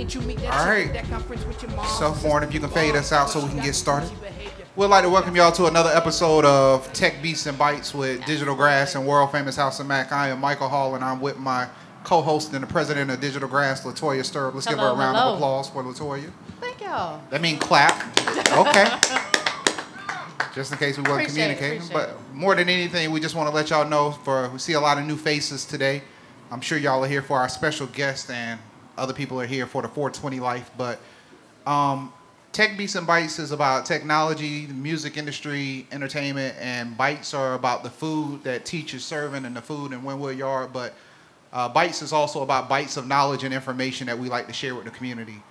All right. Self-born, if you can fade us out so we can get started. We'd like to welcome y'all to another episode of Tech Beats and Bytes with Digital Grass and World Famous House of Mac. I am Michael Hall, and I'm with my co-host and the president of Digital Grass, Latoya Sturb. Let's give her a round of applause for Latoya. Thank y'all. That means clap. Okay. Just in case we weren't communicating. But more than anything, we just want to let y'all know, we see a lot of new faces today. I'm sure y'all are here for our special guest, and other people are here for the 420 life. But Tech Beats and Bytes is about technology, the music industry, entertainment, and Bytes are about the food that Teach is serving and the food in Wynwood Yard. But Bytes is also about bites of knowledge and information that we like to share with the community.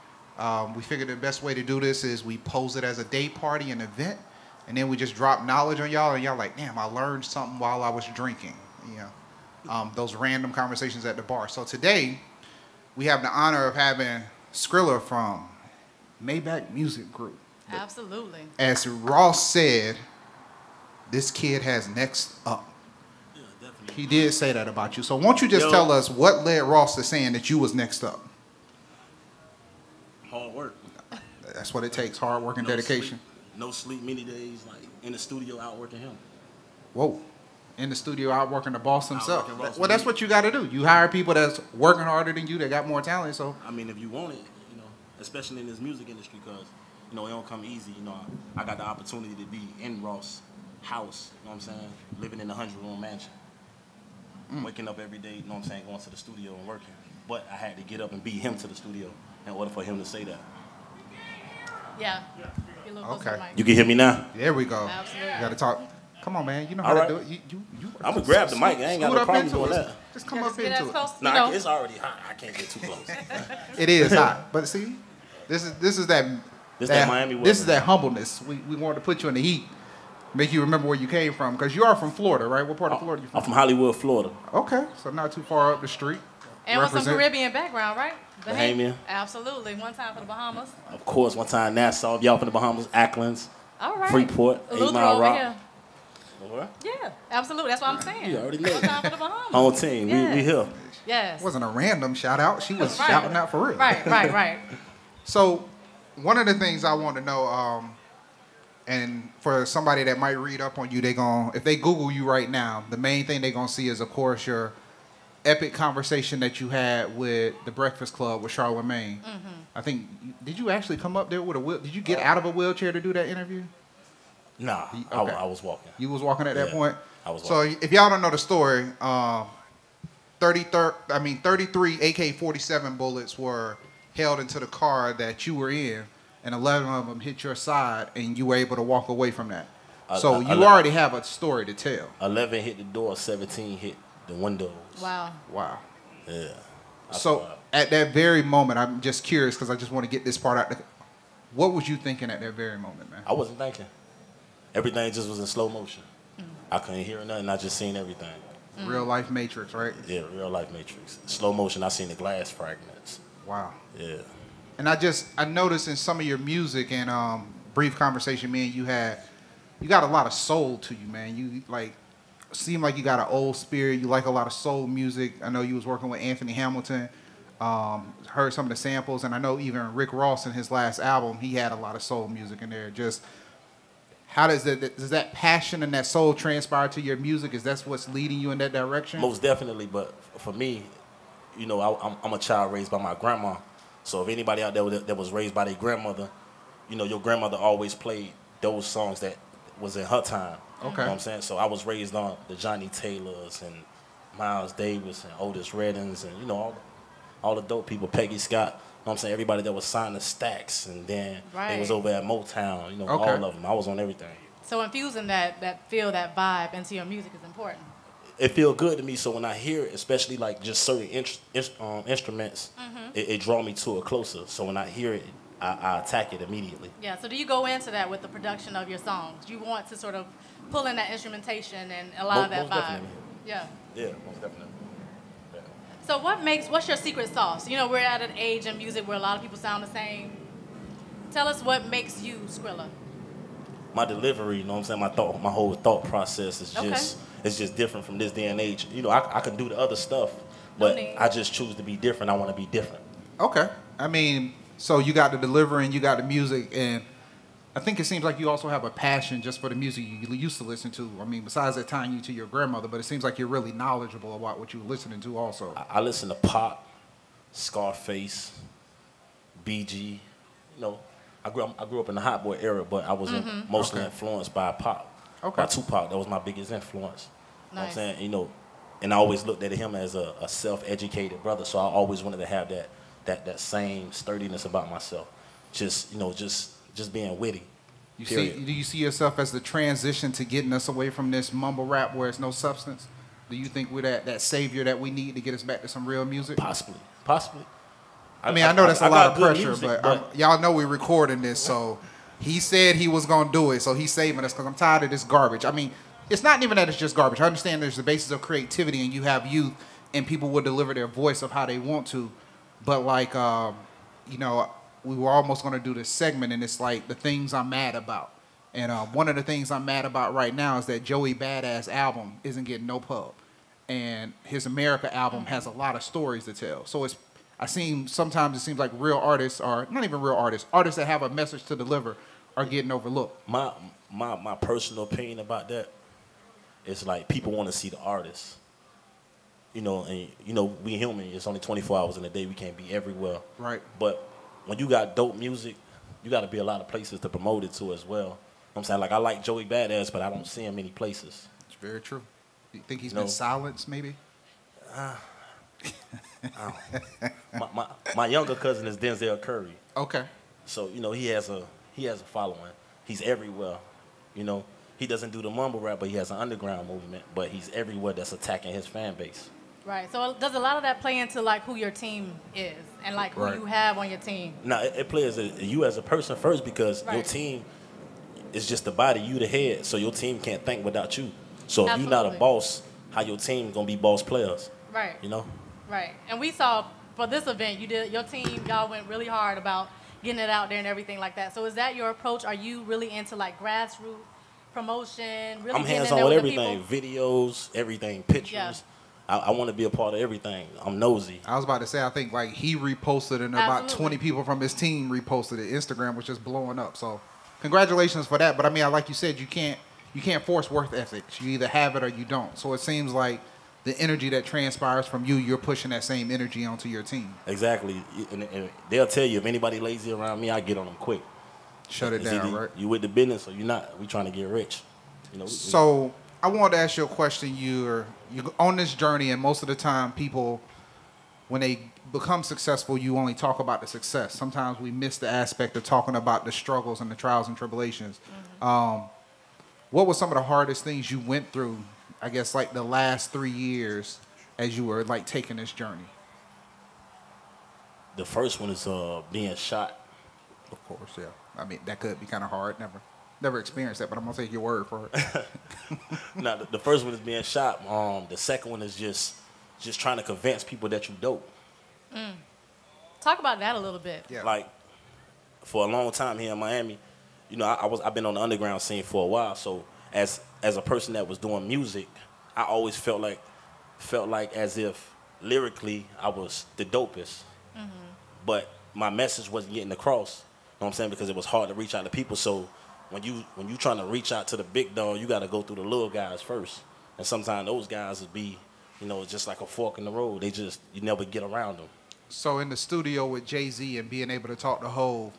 We figured the best way to do this is we pose it as a day party, an event, and then we just drop knowledge on y'all, and y'all like, damn, I learned something while I was drinking. You know, those random conversations at the bar. So today, we have the honor of having Scrilla from Maybach Music Group. Absolutely. As Ross said, this kid has next up. Yeah, definitely. He did say that about you. So won't you just tell us what led Ross to saying that you was next up? Hard work. That's what it takes, hard work and dedication. No sleep many days, like in the studio outworking him. Whoa. In the studio outworking the boss himself. Well, that's what you got to do. You hire people that's working harder than you, that got more talent. So I mean, if you want it, you know, especially in this music industry, because, you know, it don't come easy. You know, I got the opportunity to be in Ross' house, you know what I'm saying, living in a 100-room mansion. Waking up every day, you know what I'm saying, going to the studio and working. But I had to get up and beat him to the studio in order for him to say that. Yeah. Okay. You can hear me now? There we go. Absolutely. You got to talk. Come on, man. You know how to do it. You I'm going to grab the mic. I ain't got no problem doing that. Just come up into it. Nah, it's already hot. I can't get too close. It is hot. But see, this is that Miami weather. This is that humbleness. We wanted to put you in the heat, make you remember where you came from. Because you are from Florida, right? What part of Florida are you from? I'm from Hollywood, Florida. Okay. So not too far up the street. And with some Caribbean background, right? Bahamian. Absolutely. One time for the Bahamas. Of course, one time Nassau. Y'all from the Bahamas, Acklands. All right. Freeport, 8 Mile Rock. What? Yeah, absolutely. That's what I'm saying. You already know. One time for the Bahamas. Whole team. Yes. We here. Yes. It wasn't a random shout out. She was shouting out for real. Right. So one of the things I want to know, and for somebody that might read up on you, if they Google you right now, the main thing they're gonna see is, of course, your epic conversation that you had with the Breakfast Club with Charlamagne. I think, did you actually come up there with a wheel? Did you get out of a wheelchair to do that interview? Nah, okay. I was walking. You was walking at that point? I was walking. So if y'all don't know the story, 33 AK-47 bullets were held into the car that you were in, and 11 of them hit your side, and you were able to walk away from that. So you already have a story to tell. 11 hit the door, 17 hit the windows. Wow. Yeah. So at that very moment, I'm just curious because I just want to get this part out. What was you thinking at that very moment, man? I wasn't thinking. Everything just was in slow motion. I couldn't hear nothing. I just seen everything. Real life Matrix, right? Yeah, real life Matrix. Slow motion, I seen the glass fragments. Wow. Yeah. And I noticed in some of your music and brief conversation, man, you got a lot of soul to you, man. You seem like you got an old spirit. You like a lot of soul music. I know you was working with Anthony Hamilton. Heard some of the samples, and I know even Rick Ross in his last album, he had a lot of soul music in there. Just how does that passion and that soul transpire to your music? Is that what's leading you in that direction? Most definitely, but for me, you know, I'm a child raised by my grandma. So if anybody out there that was raised by their grandmother, you know, your grandmother always played those songs that was in her time. Okay. You know what I'm saying? So I was raised on the Johnny Taylors and Miles Davis and Otis Reddings and, you know, all the dope people, Peggy Scott. You know what I'm saying? Everybody that was signed to Stax, and then they was over at Motown, you know, all of them. I was on everything. So infusing that feel, that vibe into your music is important. It feels good to me, so when I hear it, especially like just certain instruments, it draw me to it closer. So when I hear it, I attack it immediately. Yeah, so do you go into that with the production of your songs? Do you want to sort of pull in that instrumentation and allow that most vibe? Definitely. Yeah. Yeah, most definitely. Yeah. So what's your secret sauce? You know, we're at an age in music where a lot of people sound the same. Tell us what makes you Scrilla. My delivery, you know what I'm saying? My whole thought process is just different from this day and age. You know, I can do the other stuff, but I just choose to be different. I want to be different. Okay. I mean, so you got the delivery and you got the music, and I think it seems like you also have a passion just for the music you used to listen to. I mean, besides that tying you to your grandmother, but it seems like you're really knowledgeable about what you're listening to also. I listen to Pop, Scarface, BG. You know, I grew up in the Hot Boy era, but I was mostly influenced by Pop, by Tupac. That was my biggest influence. You know what I'm saying? You know, and I always looked at him as a self-educated brother, so I always wanted to have that same sturdiness about myself. Just, you know, just being witty. Do you see yourself as the transition to getting us away from this mumble rap where it's no substance? Do you think we're that savior that we need to get us back to some real music? Possibly. I mean, I know that's a lot of pressure, music, but y'all know we're recording this, so he said he was going to do it, so he's saving us because I'm tired of this garbage. I mean, it's not even that it's just garbage. I understand there's the basis of creativity and you have youth and people will deliver their voice of how they want to, but like, you know, we were almost going to do this segment, and it's like the things I'm mad about. And one of the things I'm mad about right now is that Joey Badass album isn't getting no pub. And his America album has a lot of stories to tell. So sometimes it seems like real artists, or not even real artists that have a message to deliver are getting overlooked. My personal opinion about that is like people want to see the artist. You know, and you know, we human, it's only 24 hours in a day, we can't be everywhere. Right. But when you got dope music, you got to be a lot of places to promote it to as well. You know what I'm saying? Like, I like Joey Badass, but I don't see him many places. It's very true. You think he's been silenced, maybe? My younger cousin is Denzel Curry. Okay. So, you know, he has a following. He's everywhere. You know, he doesn't do the mumble rap, but he has an underground movement. But he's everywhere that's attacking his fan base. Right. So does a lot of that play into like who your team is and like who you have on your team? No, it plays you as a person first because your team is just the body, you the head. So your team can't think without you. So if you're not a boss, how your team gonna be boss players? Right. You know. Right. And we saw for this event, your team, y'all went really hard about getting it out there and everything like that. So is that your approach? Are you really into like grassroots promotion? Really I'm hands-on with everything, videos, everything, pictures. Yeah. I want to be a part of everything. I'm nosy. I was about to say, I think like he reposted and about 20 people from his team reposted it. Instagram was just blowing up. So congratulations for that. But I mean, like you said, you can't force work ethics. You either have it or you don't. So it seems like the energy that transpires from you, you're pushing that same energy onto your team. Exactly. And they'll tell you if anybody lazy around me, I get on them quick. Shut it down, right? You with the business or you're not. We trying to get rich. You know. So I wanted to ask you a question. You're on this journey, and most of the time, people, when they become successful, you only talk about the success. Sometimes we miss the aspect of talking about the struggles and the trials and tribulations. Mm-hmm. What were some of the hardest things you went through, I guess, like the last 3 years as you were like taking this journey? The first one is being shot. Of course, yeah. I mean, that could be kind of hard. Never experienced that, but I'm gonna take your word for it. No, the first one is being shot. The second one is just trying to convince people that you dope. Talk about that a little bit. Yeah. Like, for a long time here in Miami, you know, I've been on the underground scene for a while. So as a person that was doing music, I always felt like as if lyrically I was the dopest, but my message wasn't getting across. You know what I'm saying? Because it was hard to reach out to people. So when you trying to reach out to the big dog, you got to go through the little guys first. And sometimes those guys would be, you know, just like a fork in the road. You never get around them. So in the studio with Jay-Z and being able to talk to Hov,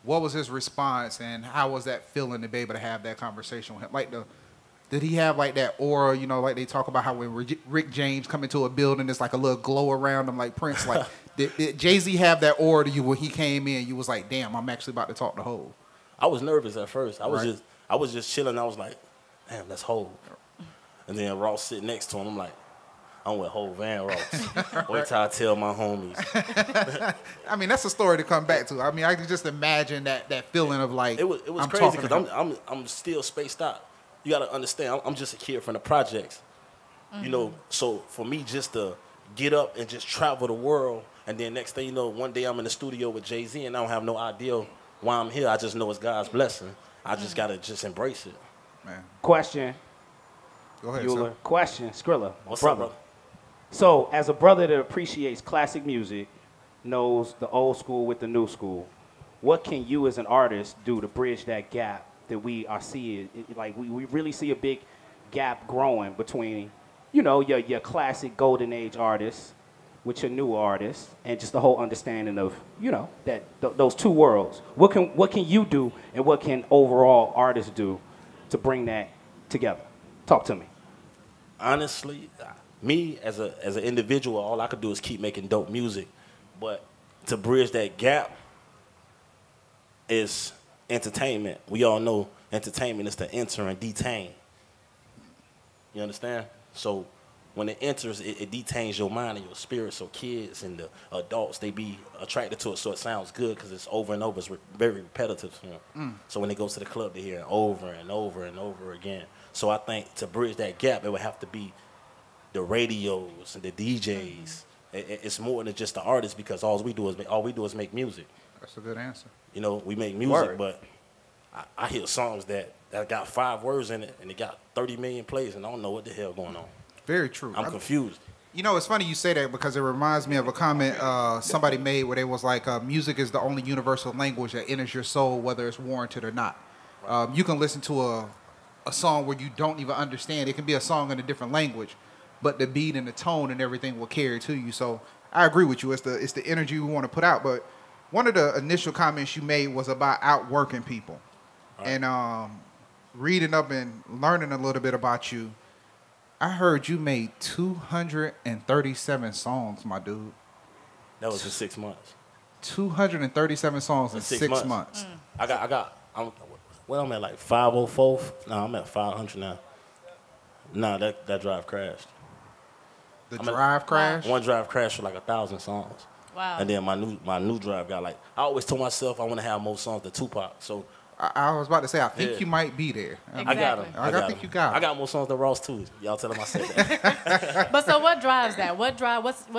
what was his response and how was that feeling to be able to have that conversation with him? Like did he have like that aura, you know, like they talk about how when Rick James come into a building, there's like a little glow around him like Prince. Like, did Jay-Z have that aura to you when he came in? You was like, damn, I'm actually about to talk to Hov. I was nervous at first. I was just chilling. I was like, damn, that's Hov. And then Ross sitting next to him. I'm like, I'm with Hov and Ross. Wait till I tell my homies. I mean, that's a story to come back to. I mean, I can just imagine that feeling of like, it was crazy because I'm still spaced out. You got to understand, I'm just a kid from the projects. You know, so for me just to get up and just travel the world, and then next thing you know, one day I'm in the studio with Jay-Z and I don't have no idea why I'm here. I just know it's God's blessing. I just got to just embrace it. Man. Question. Go ahead, Bueller. sir. Question, Scrilla. What's brother. up, bro? So, as a brother that appreciates classic music, knows the old school with the new school. What can you as an artist do to bridge that gap that we are seeing? Like we really see a big gap growing between, you know, your classic golden age artists with your new artists, and just the whole understanding of, you know, that those two worlds. What can you do, and what can overall artists do to bring that together? Talk to me. Honestly, me as an individual, all I could do is keep making dope music. But to bridge that gap is entertainment. We all know entertainment is to enter and detain. You understand? So when it enters, it detains your mind and your spirit. So kids and the adults, they be attracted to it, so it sounds good because it's over and over. It's very repetitive for them. So when they go to the club, they hear it over and over and over again. So I think to bridge that gap, it would have to be the radios and the DJs. It's more than just the artists, because all we do is make music. That's a good answer. You know, we make music, but I hear songs that got 5 words in it and it got 30 million plays, and I don't know what the hell going on. Very true. I'm confused. You know, it's funny you say that, because it reminds me of a comment somebody made where they was like, music is the only universal language that enters your soul, whether it's warranted or not. Right. You can listen to a song where you don't even understand. It can be a song in a different language, but the beat and the tone and everything will carry to you. So I agree with you. It's the energy we want to put out. But one of the initial comments you made was about outworking people. Right. And reading up and learning a little bit about you, I heard you made 237 songs, my dude. That was in 6 months. 237 songs in 6 months. I'm at like 504. No, I'm at 500 now. No, that drive crashed. The drive crashed? One drive crashed for like 1,000 songs. Wow. And then my new drive got like, I always told myself I want to have more songs than Tupac. So I was about to say, I think you might be there. Exactly. I got him. I think you got him. I got more songs than Ross too. Y'all tell him I said that. But so what drives that? What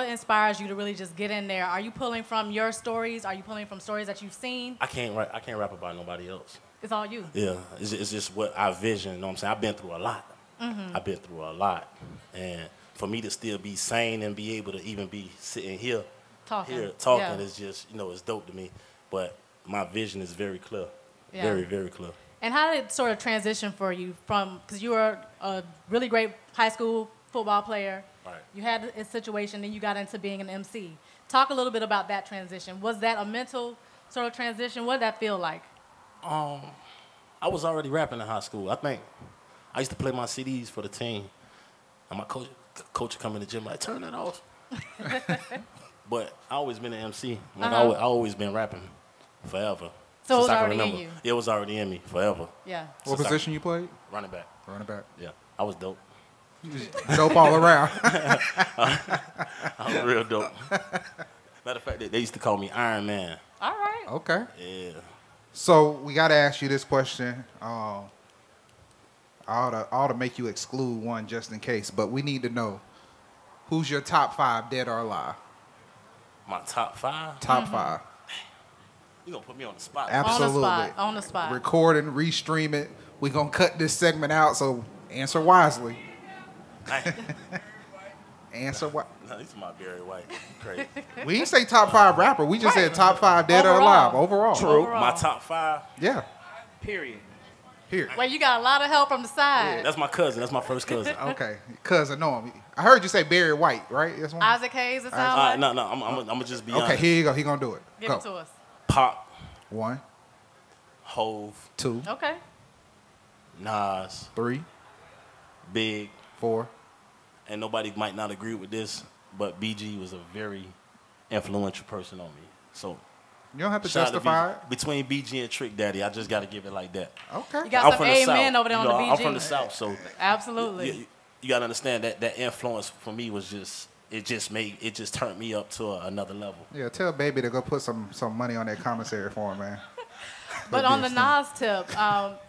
inspires you to really just get in there? Are you pulling from your stories? Are you pulling from stories that you've seen? I can't rap about nobody else. It's all you. Yeah, it's just what I vision. You know what I'm saying? I've been through a lot. I've been through a lot, and for me to still be sane and be able to even be sitting here talking is just, you know, it's dope to me. But my vision is very clear, very, very clear. And how did it sort of transition for you from, because you were a really great high school football player, right. You had a situation, then you got into being an MC. Talk a little bit about that transition. Was that a mental sort of transition? What did that feel like? I was already rapping in high school. I think I used to play my CDs for the team, and my coach would come in the gym like, turn that off. But I always been an MC. Like I always been rapping forever. So it was already in you. It was already in me forever. Yeah. What position you played? Running back. Running back. Yeah, I was dope. You was dope all around. I was real dope. Matter of fact, they used to call me Iron Man. All right. Okay. Yeah. So we got to ask you this question. I ought to make you exclude one just in case, but we need to know, who's your top 5, dead or alive? My top 5? Top 5. You gonna put me on the spot? Absolutely. On the spot. Record and restream it. We're going to cut this segment out, so answer wisely. Answer what? No, this is my Barry White. Crazy. We didn't say top 5 rapper. We just said top 5 dead or alive. Overall. True. Overall. My top 5? Yeah. Period. Here. Well, you got a lot of help from the side. Yeah. That's my cousin. That's my first cousin. Okay. Cousin, know him. I heard you say Barry White, right? That's one? Isaac Hayes, it sounds like? No, I'm gonna just be honest. Okay, here you go. He gonna do it. Give it to us. Pop. 1. Hove. 2. Okay. Nas. 3. Big. 4. And nobody might not agree with this, but BG was a very influential person on me. So you don't have to justify it. Between BG and Trick Daddy, I just got to give it like that. Okay. You got some amen over there on the BG. I'm from the South, so absolutely. You got to understand that influence for me was it just turned me up to another level. Yeah, tell Baby to go put some money on that commissary for him, man. But on the Nas tip,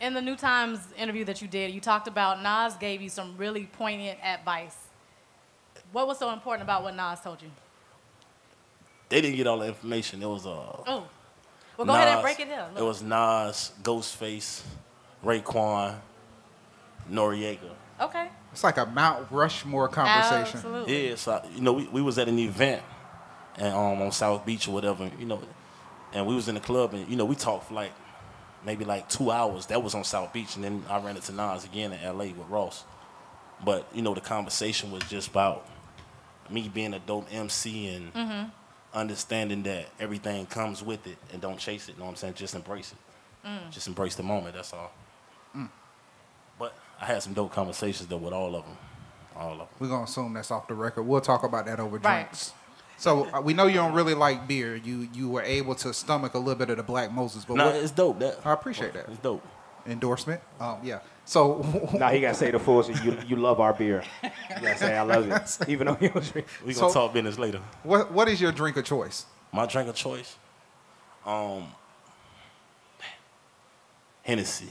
in the New Times interview that you did, you talked about Nas gave you some really poignant advice. What was so important about what Nas told you? They didn't get all the information. It was well, go ahead and break it down. It was Nas, Ghostface, Raekwon, Noriega. Okay. It's like a Mount Rushmore conversation. Absolutely. Yeah, so we was at an event, and on South Beach or whatever, you know, and we was in the club and, you know, we talked for like maybe like 2 hours. That was on South Beach, and then I ran into Nas again in LA with Ross. But, you know, the conversation was just about me being a dope MC and understanding that everything comes with it and don't chase it, you know what I'm saying? Just embrace it. Just embrace the moment, that's all. But I had some dope conversations though with all of them. All of them. We're going to assume that's off the record. We'll talk about that over drinks. So we know you don't really like beer. You were able to stomach a little bit of the Black Moses. But it's dope. I appreciate that. It's dope. Endorsement. Yeah. So now he got to say the full shit. You love our beer. You got to say I love it. Even though you don't drink. We're going to talk business later. What is your drink of choice? My drink of choice? Hennessy.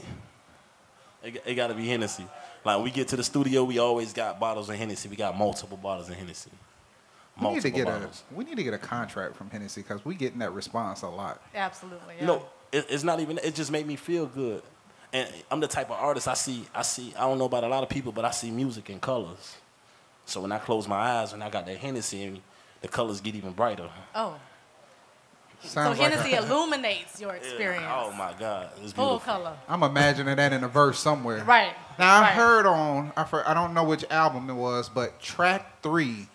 It got to be Hennessy. Like, when we get to the studio, we always got bottles of Hennessy. We got multiple bottles of Hennessy. We need to get a contract from Hennessy because we getting that response a lot. Absolutely. Yeah. No, it's not even. It just made me feel good. And I'm the type of artist I see. I don't know about a lot of people, but I see music in colors. So when I close my eyes and I got that Hennessy in me, the colors get even brighter. Oh. Sounds so Hennessy illuminates your experience. Yeah. Oh my God, it's full beautiful. color. I'm imagining that in a verse somewhere. Right. Now I heard I don't know which album it was, but track 3.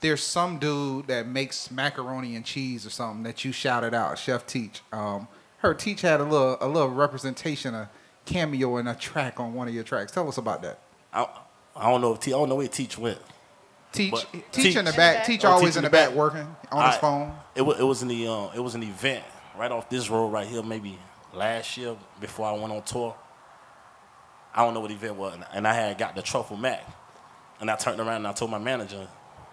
There's some dude that makes macaroni and cheese or something that you shouted out, Chef Teach. Her Teach had a little representation, a cameo in a track on one of your tracks. Tell us about that. I don't know where Teach went. Teach in the back. Teach always in the back working on his phone. It was an event right off this road right here, maybe last year before I went on tour. I don't know what event was, and I had got the truffle mac, and I turned around and I told my manager,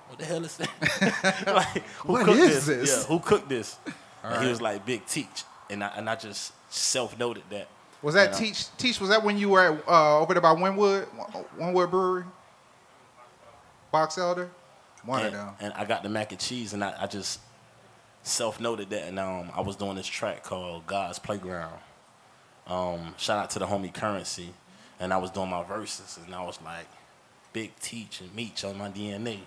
"What the hell is that? Like, who what cooked is this? this? Yeah, who cooked this?" And right. he was like, "Big Teach," and I just self-noted that. Was that Teach? Teach, was that when you were at, over there by Wynwood Brewery? Box Elder? One of them. And I got the mac and cheese, and I just self-noted that, and I was doing this track called God's Playground. Shout out to the homie Currency, and I was doing my verses, and I was like, Big Teach and Meech on my DNA.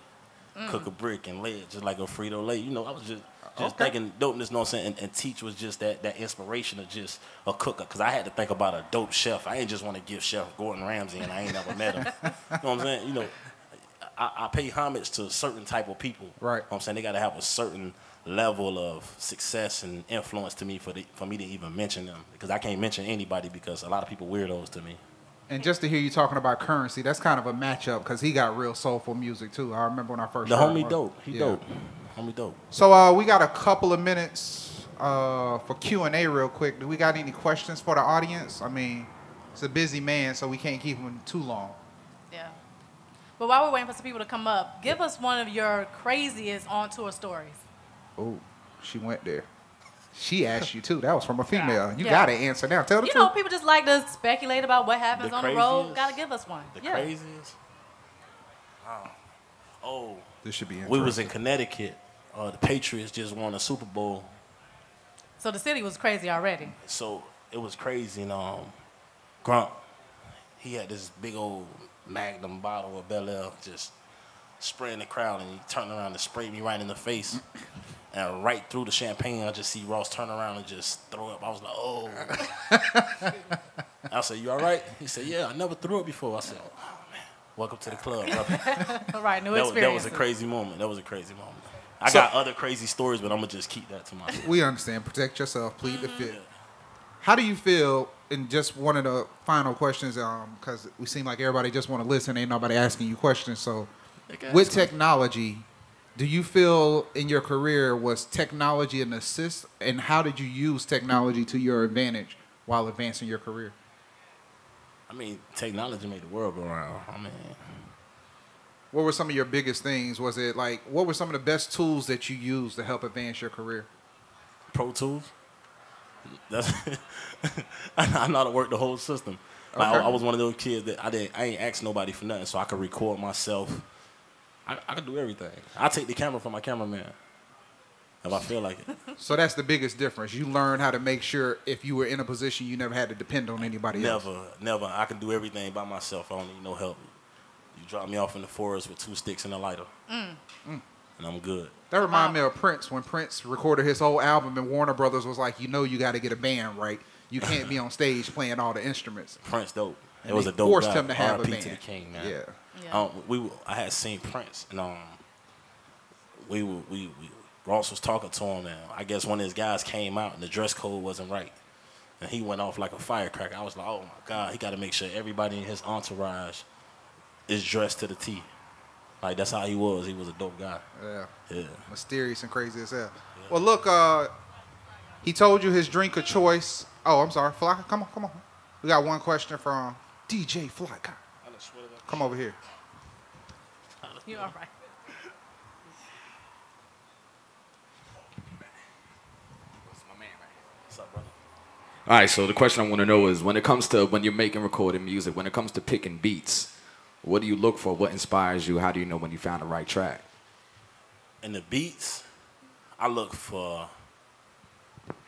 Cook a brick and lay it just like a Frito-Lay. You know, I was just thinking dopeness, you know what I'm saying? And Teach was just that inspiration of just a cooker. Because I had to think about a dope chef. I ain't just want to give Chef Gordon Ramsay and I ain't never met him. You know what I'm saying? You know, I pay homage to a certain type of people. Right. You know what I'm saying? They got to have a certain level of success and influence to me for me to even mention them. Because I can't mention anybody because a lot of people weirdos to me. And just to hear you talking about Currency, that's kind of a matchup because he got real soulful music too. I remember when I first The heard homie him. dope. He dope. Homie dope. So we got a couple of minutes for Q&A real quick. Do we got any questions for the audience? I mean, it's a busy man, so we can't keep him too long. Yeah. But while we're waiting for some people to come up, give us one of your craziest on-tour stories. Oh, she went there. She asked you too. That was from a female. You Yeah. got to answer now. Tell the You truth. know, people just like to speculate about what happens on the road. Got to give us one. The craziest? Oh. This should be We was in Connecticut. The Patriots just won a Super Bowl. So the city was crazy already. So it was crazy. And Grump, he had this big old Magnum bottle of Bel Air just spraying the crowd. And he turned around and sprayed me right in the face. And right through the champagne, I just see Ross turn around and just throw up. I was like, oh. I said, you all right? He said, yeah, I never threw up before. I said, oh, man, welcome to the club, brother. All right, new experience. That was a crazy moment. I got other crazy stories, but I'm going to just keep that to myself. We understand. Protect yourself. Plead the fifth. How do you feel, and just one of the final questions, because we seem like everybody just want to listen. Ain't nobody asking you questions. So with technology, do you feel in your career was technology an assist, and how did you use technology to your advantage while advancing your career? I mean, technology made the world go around. I mean, what were some of your biggest things? Was it like, what were some of the best tools that you used to help advance your career? Pro Tools. That's I know how to work the whole system. Like, I was one of those kids that I ain't ask nobody for nothing, so I could record myself. I can do everything. I take the camera from my cameraman if I feel like it. So that's the biggest difference. You learn how to make sure if you were in a position you never had to depend on anybody else. Never. I can do everything by myself. I don't need no help. You drop me off in the forest with 2 sticks and a lighter. and I'm good. That reminded me of Prince when Prince recorded his whole album and Warner Brothers was like, you know, you got to get a band right. You can't be on stage playing all the instruments. Prince dope. And it was they a dope forced guy. him to have a R.I.P. band. to the king, man. Yeah. I had seen Prince, and Ross was talking to him, and I guess one of his guys came out, and the dress code wasn't right, and he went off like a firecracker. I was like, oh my God, he got to make sure everybody in his entourage is dressed to the T. Like that's how he was. He was a dope guy. Yeah. Mysterious and crazy as hell. Yeah. Well, look, he told you his drink of choice. Oh, I'm sorry, Fly. Come on. We got one question from DJ Fly Guy. Come over here. You all right? All right, so the question I want to know is when you're making recorded music, when it comes to picking beats, what do you look for? What inspires you? How do you know when you found the right track? In the beats, I look for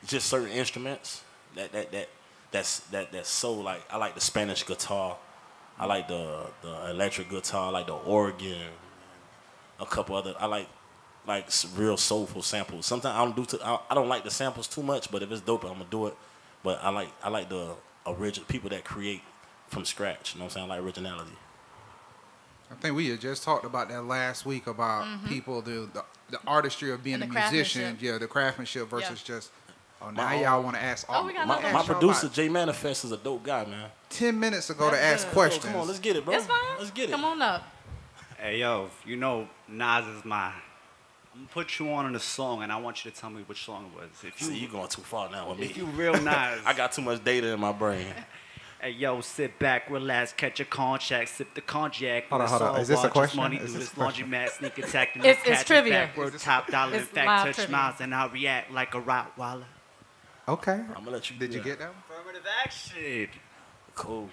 just certain instruments that's so like I like the Spanish guitar, I like the electric guitar, I like the organ, a couple other. I like real soulful samples. Sometimes I don't like the samples too much, but if it's dope, I'm gonna do it. But I like the original people that create from scratch. You know what I'm saying? I like originality. I think we had just talked about that last week about people, the artistry of being a musician. Yeah, the craftsmanship versus just, now y'all want to ask all. My producer, J Manifest, is a dope guy, man. 10 minutes ago to ask questions. Come on, let's get it, bro. It's fine. Let's get it. Come on up. Hey, yo, you know Nas is my... I'm gonna put you on a song, and I want you to tell me which song it was. If you you're going too far now with me. If you real Nas. I got too much data in my brain. Hey, yo, sit back, relax, catch a contract, sip the cognac. Hold on. Is this a question? Money through this laundromat, sneak attack. It's trivia. Backward, top dollar, in It's fact, live touch trivia. smiles, and I'll react like a Rottweiler. Okay. I'm gonna let you. Did you get that one? Affirmative action. Cool.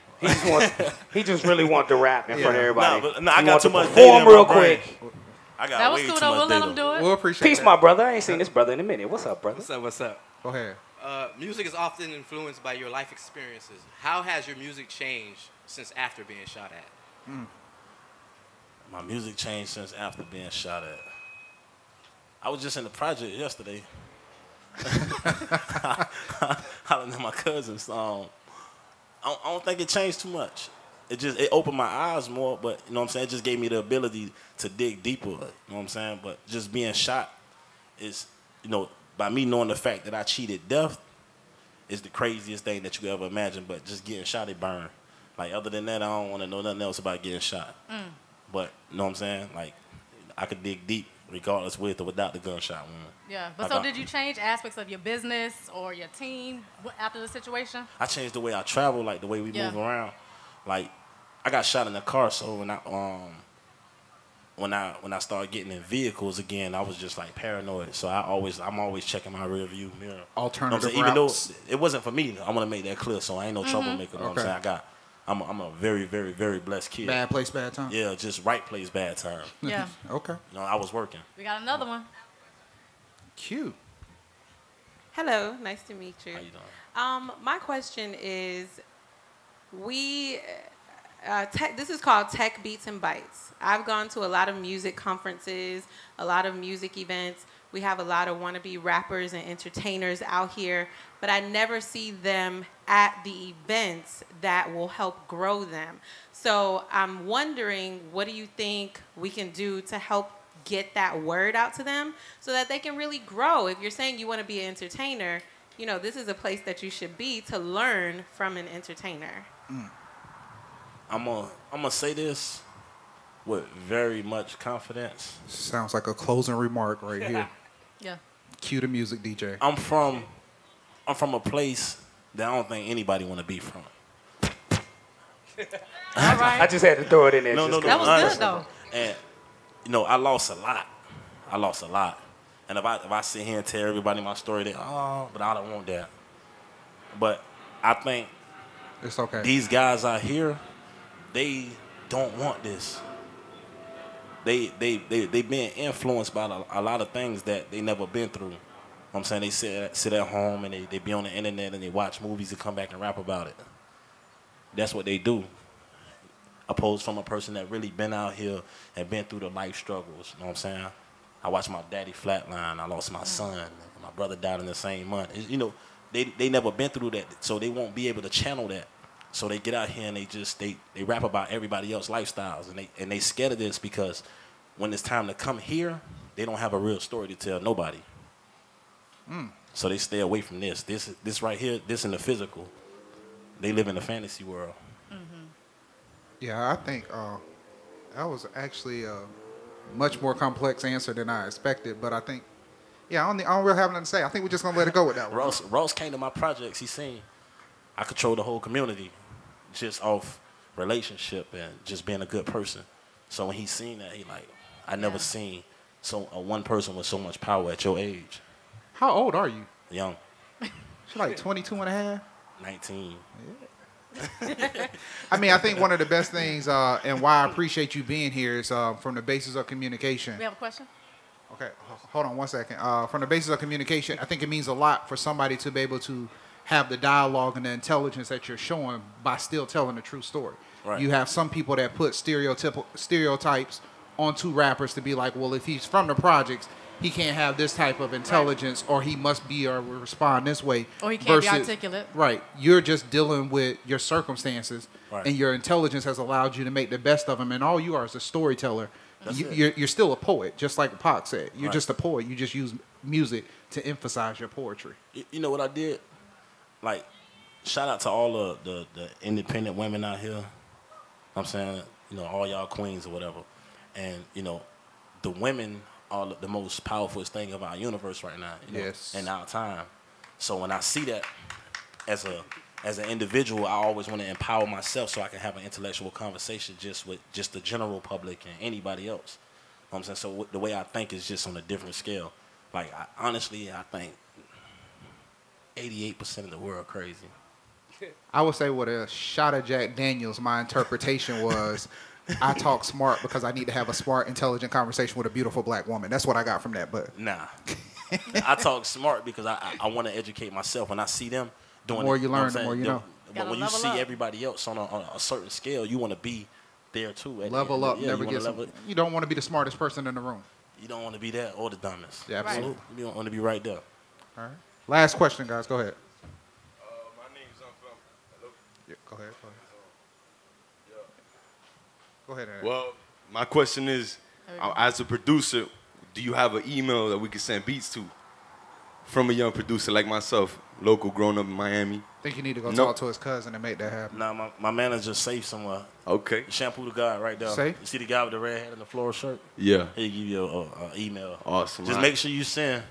He just really wanted to rap in front of everybody. I got too much data perform in real my brain. quick. I got That was way cool too though. much We'll let data. him do it. We'll appreciate Peace, that. my brother. I ain't seen this brother in a minute. What's up, brother? What's up? Go ahead. Music is often influenced by your life experiences. How has your music changed since after being shot at? My music changed since after being shot at. I was just in the project yesterday. Hollering at my cousins. I don't think it changed too much. It opened my eyes more, but you know what I'm saying? It just gave me the ability to dig deeper. You know what I'm saying? But just being shot is, by me knowing the fact that I cheated death is the craziest thing that you could ever imagine. But just getting shot, it burned. Like, other than that, I don't want to know nothing else about getting shot. But, you know what I'm saying? Like, I could dig deep regardless with or without the gunshot wound. Yeah, but so did you change aspects of your business or your team after the situation? I changed the way I travel, like the way we move around. Like, I got shot in the car, so when I started getting in vehicles again, I was just like paranoid. So I'm always checking my rear view mirror. Alternative Even though routes. it wasn't for me, I want to make that clear. So I ain't no troublemaker. You know what I'm saying? I'm a very, very, very blessed kid. Bad place, bad time. Yeah, just right place, bad time. Yeah. Okay. I was working. We got another one. Cute. Hello, nice to meet you. How you doing? My question is, this is called Tech Beats and Bytes. I've gone to a lot of music conferences, a lot of music events. We have a lot of wannabe rappers and entertainers out here, but I never see them at the events that will help grow them. So I'm wondering, what do you think we can do to help get that word out to them so that they can really grow? If you're saying you want to be an entertainer, this is a place that you should be to learn from an entertainer. I'm gonna say this with very much confidence. Sounds like a closing remark right here. Yeah. Cue the music, DJ. I'm from a place that I don't think anybody want to be from. All right. I just had to throw it in there. No, That was honestly. good though. And I lost a lot. And if I sit here and tell everybody my story, but I don't want that. But I think It's okay. these guys out here, they don't want this. They being influenced by a lot of things that they never been through. I'm saying they sit at home and they be on the internet and they watch movies and come back and rap about it. That's what they do. Opposed from a person that really been out here and been through the life struggles. You know what I'm saying? I watched my daddy flatline. I lost my son. My brother died in the same month. You know, they never been through that, so they won't be able to channel that. So they get out here and they rap about everybody else's lifestyles, and they scared of this because when it's time to come here, they don't have a real story to tell nobody. So they stay away from this. This right here, this in the physical. They live in a fantasy world. Yeah, I think that was actually a much more complex answer than I expected. But I think, yeah, I don't really have nothing to say. I think we're just gonna let it go with that one. Ross came to my projects. He seen I control the whole community just off relationship and just being a good person. So when he seen that, he like, I never seen one person with so much power at your age. How old are you? Young. She's like 22 and a half? 19. I mean, I think one of the best things and why I appreciate you being here is from the basis of communication. We have a question? Okay, hold on one second. From the basis of communication, I think it means a lot for somebody to be able to have the dialogue and the intelligence that you're showing by still telling a true story. Right. You have some people that put stereotypes onto rappers to be like, well, if he's from the projects, he can't have this type of intelligence, or he must be or respond this way. Or he can't be articulate. Right. You're just dealing with your circumstances, and your intelligence has allowed you to make the best of them. And all you are is a storyteller. You're still a poet, just like Pac said. You're just a poet. You just use music to emphasize your poetry. You know what I did? Like, shout out to all of the independent women out here. I'm saying, you know, all y'all queens or whatever. And, you know, the women are the most powerful thing of our universe right now, you know, in our time. So when I see that as an individual, I always want to empower myself so I can have an intellectual conversation just with just the general public and anybody else. You know what I'm saying? So the way I think is just on a different scale. Like, honestly, I think 88% of the world crazy. I would say with a shot of Jack Daniels, my interpretation was, I talk smart because I need to have a smart, intelligent conversation with a beautiful black woman. That's what I got from that. But nah, I talk smart because I want to educate myself. When I see them doing the more you learn, the more you know. But when you see everybody else on a certain scale, you want to be there too. Level up, never get some. You don't want to be the smartest person in the room. You don't want to be that or the dumbest. Yeah, absolutely. Right. You don't want to be right there. All right. Last question, guys. Go ahead. My name's Hello? Yeah, go ahead. Go ahead. Well, my question is, as a producer, do you have an email that we can send beats to from a young producer like myself, local, grown up in Miami? I think you need to go talk to his cousin and make that happen. Nah, my manager's safe somewhere. Okay. Shampoo the guy right there. Safe? You see the guy with the red hat and the floral shirt? Yeah. He'll give you an email. Awesome. Just make sure you send.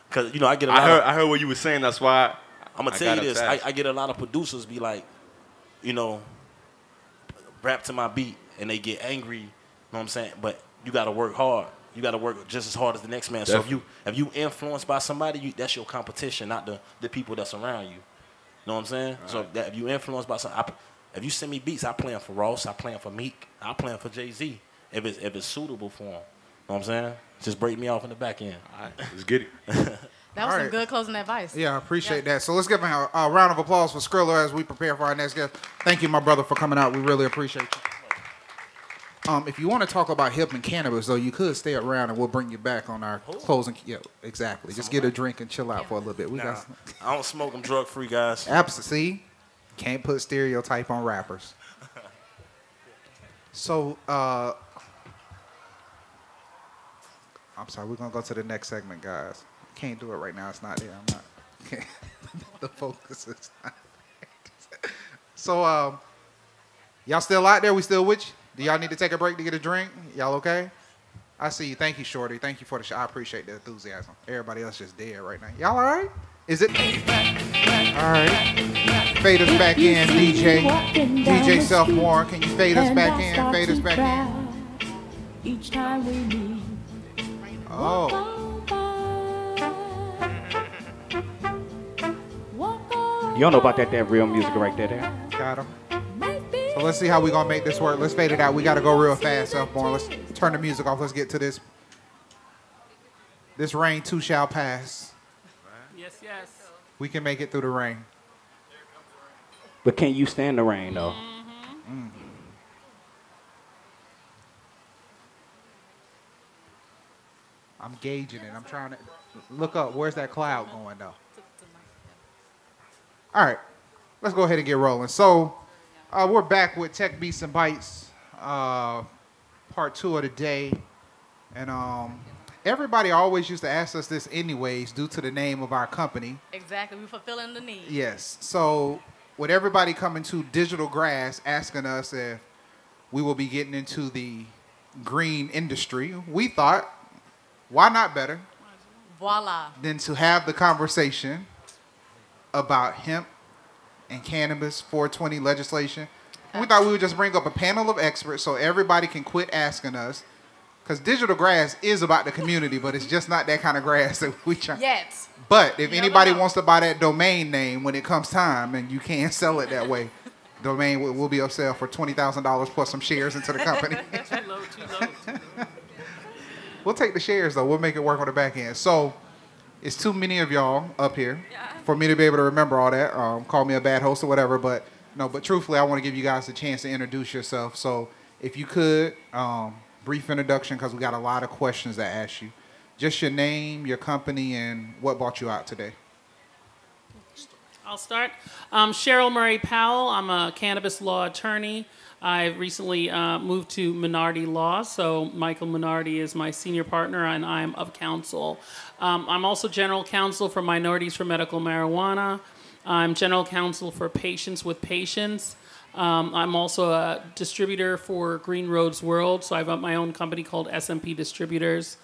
Because, you know, I get a lot I heard what you were saying. That's why I'm going to tell you this. I get a lot of producers be like, you know, rap to my beat. And they get angry, you know what I'm saying? But you got to work hard. You got to work just as hard as the next man. Definitely. So if you influenced by somebody, that's your competition, not the people that's around you. You know what I'm saying? Right. So if you influenced by something, if you send me beats, I play them for Ross, I play them for Meek, I play them for Jay-Z. If it's suitable for them. You know what I'm saying? Just break me off in the back end. All right, let's get it. That was some good closing advice. Yeah, I appreciate that. So let's give him a round of applause for Scrilla as we prepare for our next guest. Thank you, my brother, for coming out. We really appreciate you. If you want to talk about hip and cannabis, though, you could stay around and we'll bring you back on our closing. Yeah, exactly. Just get a drink and chill out for a little bit. I don't smoke. I'm drug-free, guys. Absolutely. See? Can't put stereotype on rappers. So, I'm sorry. We're going to go to the next segment, guys. Can't do it right now. It's not there. I'm not. The focus is not there. So, y'all still out there? We still with you? Do y'all need to take a break to get a drink? Y'all okay? I see you. Thank you, Shorty. Thank you for the show. I appreciate the enthusiasm. Everybody else just dead right now. Y'all all right? Is it? All right. Fade us back in, DJ. DJ Self-More. Can you fade us back in? Fade us back in. Each time we meet. Oh. You don't know about that real music right there. Got him. So let's see how we're going to make this work. Let's fade it out. We got to go real fast, Self-Born. Let's turn the music off. Let's get to this. This rain too shall pass. Yes, yes. We can make it through the rain. But can you stand the rain, though? Mm. I'm gauging it. I'm trying to look up. Where's that cloud going, though? All right. Let's go ahead and get rolling. So we're back with Tech Beats and Bytes, part 2 of the day. And everybody always used to ask us this anyways due to the name of our company. Exactly. We're fulfilling the need. Yes. So with everybody coming to Digital Grass asking us if we will be getting into the green industry, we thought, why not better Voila. than to have the conversation about hemp and cannabis 420 legislation. And we thought we would just bring up a panel of experts so everybody can quit asking us. Because Digital Grass is about the community, but it's just not that kind of grass that we try. Yet. But if anybody wants to buy that domain name when it comes time, and you can't sell it that way, domain will be up sale for $20,000 plus some shares into the company. Too low. We'll take the shares, though. We'll make it work on the back end. So it's too many of y'all up here for me to be able to remember all that. Call me a bad host or whatever. But no, but truthfully, I want to give you guys a chance to introduce yourself. So if you could, brief introduction, because we got a lot of questions to ask you. Just your name, your company, and what brought you out today. I'll start. Cheryl Murray Powell. I'm a cannabis law attorney. I recently moved to Minardi Law, so Michael Minardi is my senior partner, and I'm of counsel. I'm also general counsel for Minorities for Medical Marijuana. I'm general counsel for Patients with Patients. I'm also a distributor for Green Roads World, so I've got my own company called SMP Distributors.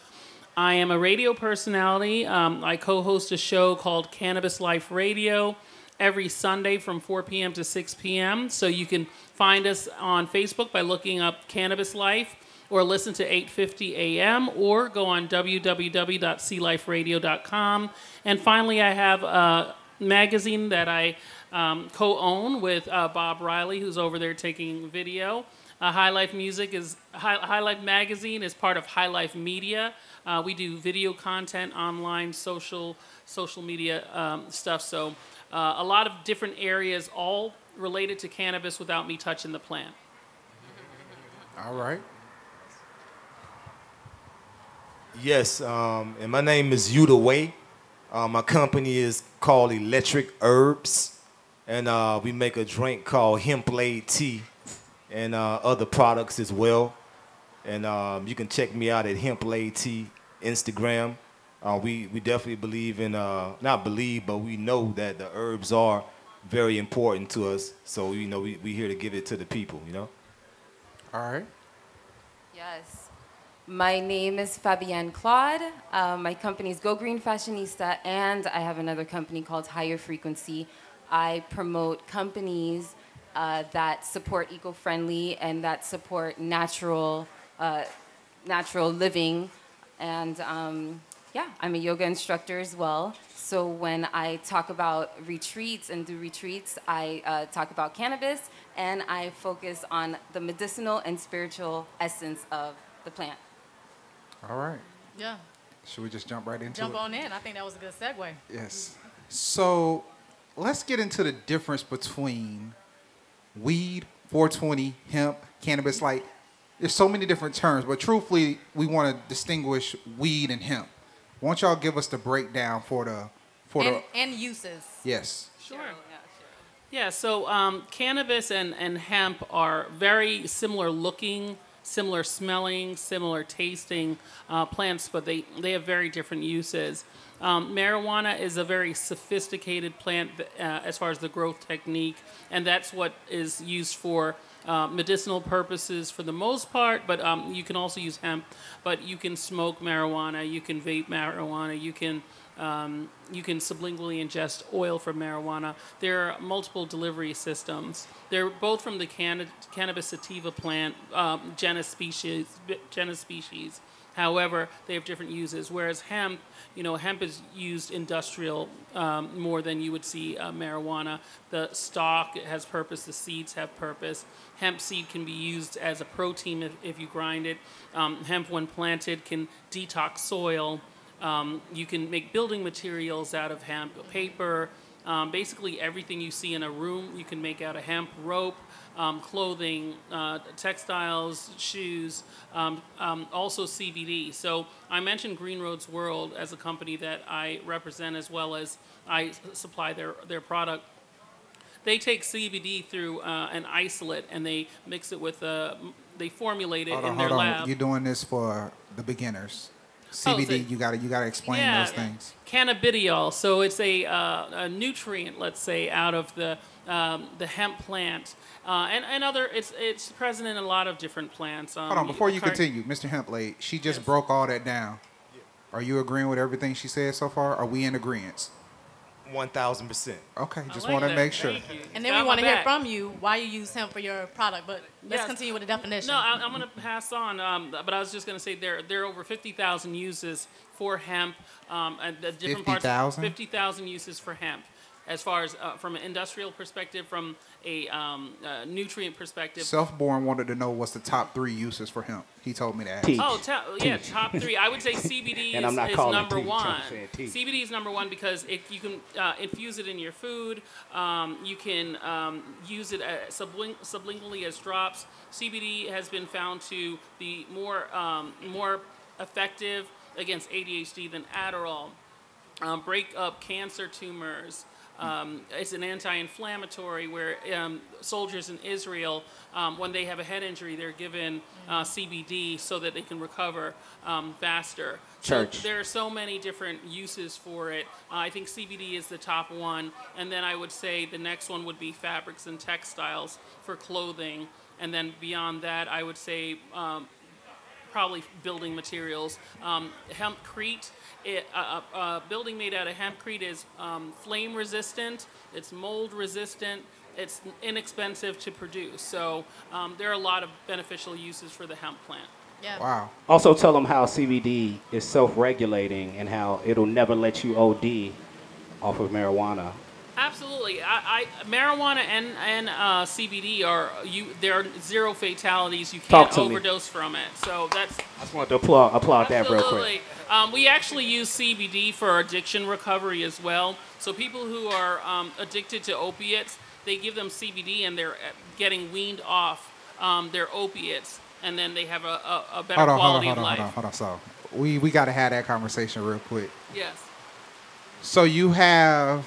I am a radio personality. I co-host a show called Cannabis Life Radio every Sunday from 4 p.m. to 6 p.m. So you can find us on Facebook by looking up Cannabis Life, or listen to 8:50 a.m. or go on www.cliferadio.com. And finally, I have a magazine that I co-own with Bob Riley, who's over there taking video. High Life Magazine is part of High Life Media. We do video content, online, social media stuff. So a lot of different areas, all related to cannabis without me touching the plant. All right. Yes, and my name is Yuda Way. My company is called Electric Herbs, and we make a drink called Hemp Blade Tea and other products as well. And you can check me out at Hemp Blade Tea Instagram. We definitely believe in, not believe, but we know that the herbs are very important to us. So, you know, we here to give it to the people, you know? All right. Yes. My name is Fabienne Claude. My company is Go Green Fashionista, and I have another company called Higher Frequency. I promote companies that support eco-friendly and that support natural living. And yeah, I'm a yoga instructor as well. So when I talk about retreats and do retreats, I talk about cannabis, and I focus on the medicinal and spiritual essence of the plant. All right. Yeah. Should we just jump right into it? Jump on in. I think that was a good segue. Yes. So let's get into the difference between weed, 420, hemp, cannabis. Like, there's so many different terms, but truthfully, we want to distinguish weed and hemp. Why don't y'all give us the breakdown for the and uses. Yes. Sure. Yeah, so cannabis and hemp are very similar looking, similar smelling, similar tasting plants, but they have very different uses. Marijuana is a very sophisticated plant as far as the growth technique, and that's what is used for medicinal purposes for the most part, but you can also use hemp. But you can smoke marijuana, you can vape marijuana, you can sublingually ingest oil from marijuana. There are multiple delivery systems. They're both from the cannabis sativa plant, genus species. However, they have different uses. Whereas hemp, hemp is used industrial more than you would see marijuana. The stalk has purpose. The seeds have purpose. Hemp seed can be used as a protein if you grind it. Hemp, when planted, can detox soil. You can make building materials out of hemp, paper, Basically, everything you see in a room, you can make out of hemp, rope, clothing, textiles, shoes, also CBD. So I mentioned Green Roads World as a company that I represent, as well as I supply their product. They take CBD through an isolate, and they mix it with they formulate it in their lab. You're doing this for the beginners. CBD, you gotta explain those things. Cannabidiol, so it's a nutrient, let's say, out of the hemp plant, and other. It's present in a lot of different plants. Hold on, before you continue, Mr. Hemplade, she just broke all that down. Are you agreeing with everything she said so far? Are we in agreement? 1,000%. Okay, just want to make sure. And then we want to hear from you why you use hemp for your product. But let's continue with the definition. No, I'm going to pass on. But I was just going to say there are over 50,000 uses for hemp. At the different 50,000? 50,000 uses for hemp. As far as from an industrial perspective, from a nutrient perspective. Self-Born wanted to know what's the top 3 uses for hemp. He told me that. Top 3. I would say CBD is number 1. CBD is number 1 because you can infuse it in your food. You can use it sublingually as drops. CBD has been found to be more effective against ADHD than Adderall. Break up cancer tumors. It's an anti-inflammatory where soldiers in Israel, when they have a head injury, they're given CBD so that they can recover faster. So there are so many different uses for it. I think CBD is the top one. And then I would say the next one would be fabrics and textiles for clothing. And then beyond that, I would say probably building materials. Hempcrete. A building made out of hempcrete is flame resistant, it's mold resistant, it's inexpensive to produce. So there are a lot of beneficial uses for the hemp plant. Yeah. Wow. Also tell them how CBD is self-regulating and how it'll never let you OD off of marijuana. Absolutely. Marijuana and CBD there are 0 fatalities. You can't overdose from it. So that's. I just wanted to applaud that real quick. We actually use CBD for addiction recovery as well. So people who are addicted to opiates, they give them CBD and they're getting weaned off their opiates, and then they have a better quality of life. Hold on. So we got to have that conversation real quick. Yes. So you have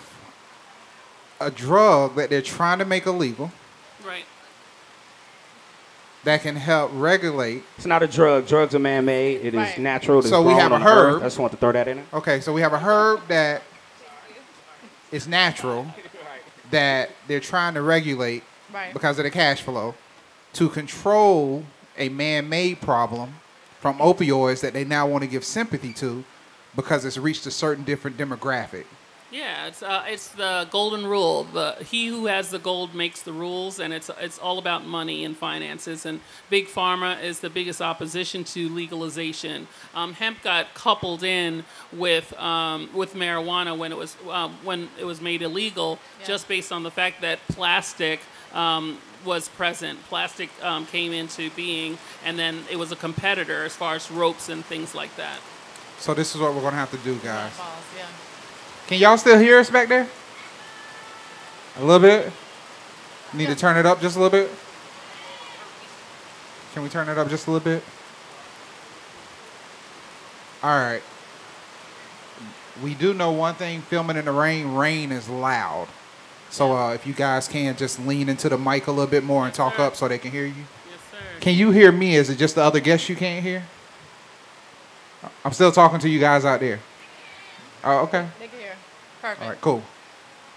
a drug that they're trying to make illegal. Right. That can help regulate. It's not a drug. Drugs are man-made. It is natural. So we have a herb. I just want to throw that in there. Okay, so we have a herb that is natural that they're trying to regulate because of the cash flow to control a man-made problem from opioids that they now want to give sympathy to because it's reached a certain different demographic. Yeah, it's the golden rule. He who has the gold makes the rules, and it's all about money and finances. And big pharma is the biggest opposition to legalization. Hemp got coupled in with marijuana when it was made illegal, just based on the fact that plastic was present. Plastic came into being, and then it was a competitor as far as ropes and things like that. So this is what we're gonna have to do, guys. Can y'all still hear us back there? A little bit? Need to turn it up just a little bit? Can we turn it up just a little bit? All right. We do know one thing, filming in the rain is loud. So if you guys can just lean into the mic a little bit more and talk up so they can hear you. Yes, sir. Can you hear me? Is it just the other guests you can't hear? I'm still talking to you guys out there. Oh, okay. They can hear. Perfect. All right, cool.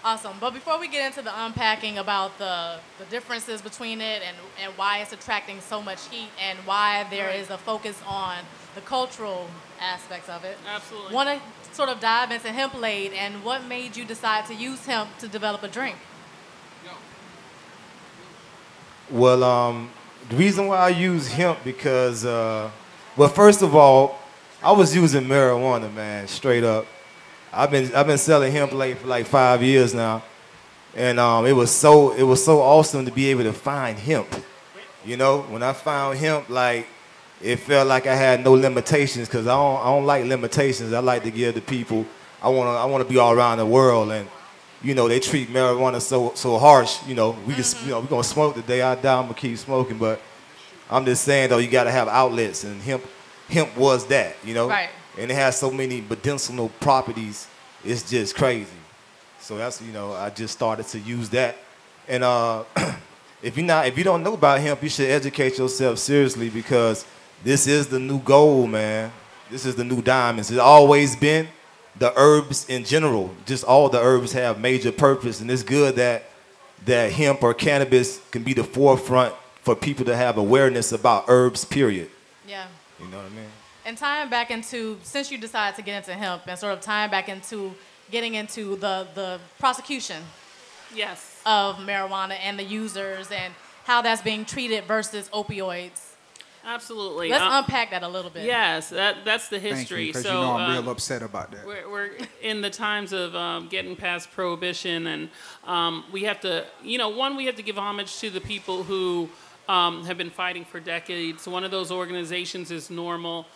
Awesome. But before we get into the unpacking about the differences between it and why it's attracting so much heat and why there is a focus on the cultural aspects of it. Absolutely. Want to sort of dive into Hemplade and what made you decide to use hemp to develop a drink? Well, the reason why I use hemp because, well, first of all, I was using marijuana, man, straight up. I've been selling hemp for like 5 years now, and it was so awesome to be able to find hemp. You know, when I found hemp, like it felt like I had no limitations because I don't like limitations. I like to give the people. I wanna be all around the world, and you know, they treat marijuana so harsh. You know, we just, you know, we're gonna smoke the day I die. I'm gonna keep smoking, but I'm just saying though, you gotta have outlets, and hemp was that, you know, Right. and it has so many medicinal properties. It's just crazy. So that's, you know, I just started to use that, and if you don't know about hemp, you should educate yourself seriously, because this is the new gold, man. This is the new diamonds. It's always been. The herbs in general, just all the herbs have major purpose, and it's good that hemp or cannabis can be the forefront for people to have awareness about herbs, period. Yeah. You know what I mean? And tying back into, since you decided to get into hemp, and sort of tying back into getting into the prosecution Yes. of marijuana and the users and how that's being treated versus opioids. Absolutely. Let's unpack that a little bit. Yes, that's the history. Thank you, because so, you know I'm real upset about that. We're in the times of getting past prohibition, and we have to, you know, we have to give homage to the people who have been fighting for decades. One of those organizations is Normal.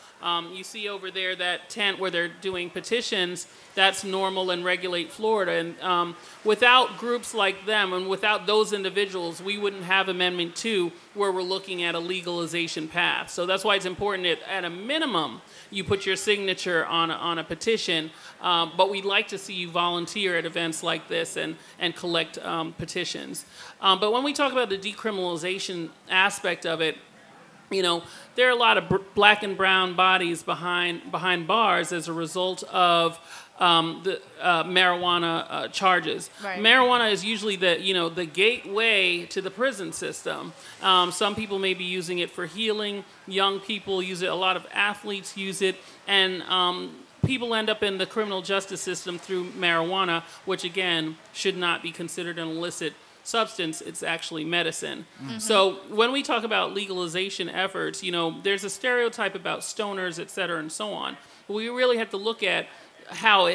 You see over there that tent where they're doing petitions, that's Normal and Regulate Florida. And without groups like them and without those individuals, we wouldn't have Amendment 2 where we're looking at a legalization path. So that's why it's important that at a minimum, you put your signature on a petition, but we'd like to see you volunteer at events like this and collect petitions. But when we talk about the decriminalization aspect of it, you know, there are a lot of black and brown bodies behind bars as a result of the marijuana charges. Right. Marijuana is usually the gateway to the prison system. Some people may be using it for healing. Young people use it. A lot of athletes use it, and people end up in the criminal justice system through marijuana, which again should not be considered an illicit substance. It's actually medicine. Mm-hmm. So when we talk about legalization efforts, you know, there's a stereotype about stoners, et cetera, and so on. But we really have to look at how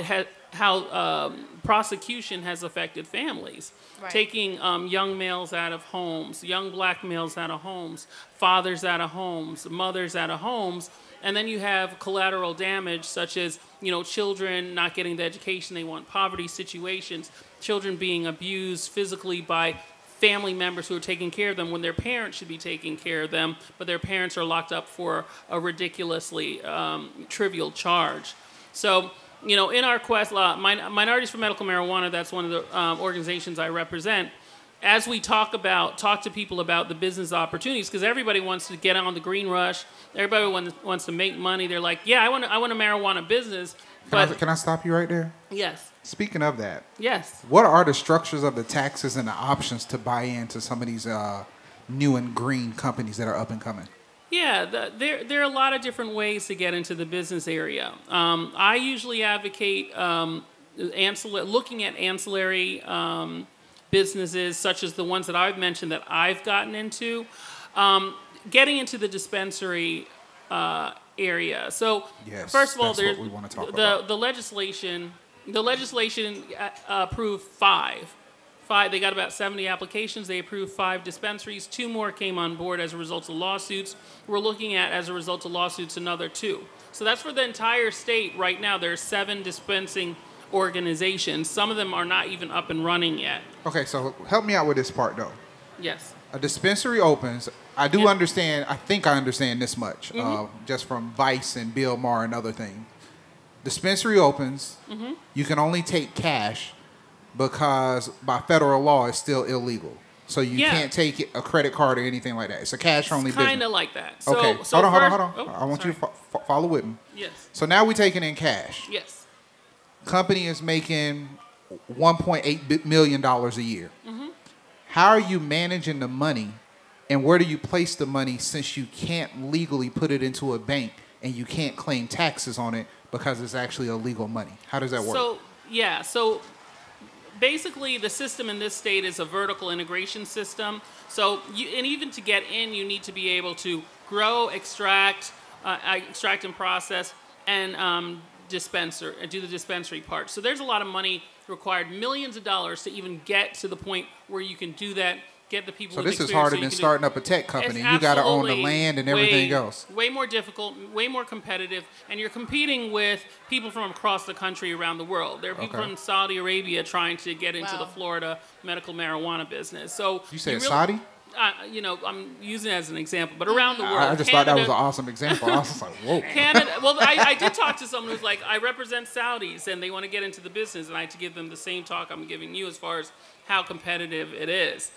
prosecution has affected families. Right. Taking young males out of homes, young black males out of homes, fathers out of homes, mothers out of homes, and then you have collateral damage such as, you know, children not getting the education they want, poverty situations, children being abused physically by family members who are taking care of them when their parents should be taking care of them, but their parents are locked up for a ridiculously trivial charge. So, you know, in our quest, Minorities for Medical Marijuana, that's one of the organizations I represent, as we talk to people about the business opportunities, because everybody wants to get on the green rush, everybody wants to make money. They're like, yeah, I want a marijuana business. Can I stop you right there? Yes. Speaking of that, yes. What are the structures of the taxes and the options to buy into some of these new and green companies that are up and coming? Yeah, there are a lot of different ways to get into the business area. I usually advocate looking at ancillary businesses, such as the ones that I've mentioned that I've gotten into, getting into the dispensary area. So, yes, first of all, there's what we want to talk about. The legislation approved five. They got about 70 applications. They approved 5 dispensaries. 2 more came on board as a result of lawsuits. We're looking at, as a result of lawsuits, another 2. So that's for the entire state. Right now, there are 7 dispensing organizations. Some of them are not even up and running yet. Okay, so help me out with this part, though. Yes. A dispensary opens. I do understand. I think I understand this much, just from Vice and Bill Maher and other things. Dispensary opens. Mm-hmm. You can only take cash because by federal law it's still illegal. So you can't take a credit card or anything like that. It's a cash-only business. Kind of like that. So, okay, so hold on. Oh, I want you to follow with me. Yes. So now we're taking in cash. Yes. Company is making $1.8 million a year. Mm-hmm. How are you managing the money, and where do you place the money since you can't legally put it into a bank and you can't claim taxes on it because it's actually illegal money? How does that work? So basically the system in this state is a vertical integration system. So and even to get in, you need to be able to grow, extract and process, and do the dispensary part. So there's a lot of money required, millions of dollars to even get to the point where you can do that get the people. So with this is experience harder so than can starting up a tech company. It's You got to own the absolutely land and everything way, else. Way more difficult, way more competitive, and you're competing with people from across the country, around the world. There are people from Saudi Arabia trying to get into the Florida medical marijuana business. So You said really, Saudi? You know, I'm using it as an example, but around the world. I just thought that was an awesome example. I was just like, whoa. Canada. Well, I did talk to someone who's like, I represent Saudis, and they want to get into the business, and I had to give them the same talk I'm giving you as far as how competitive it is.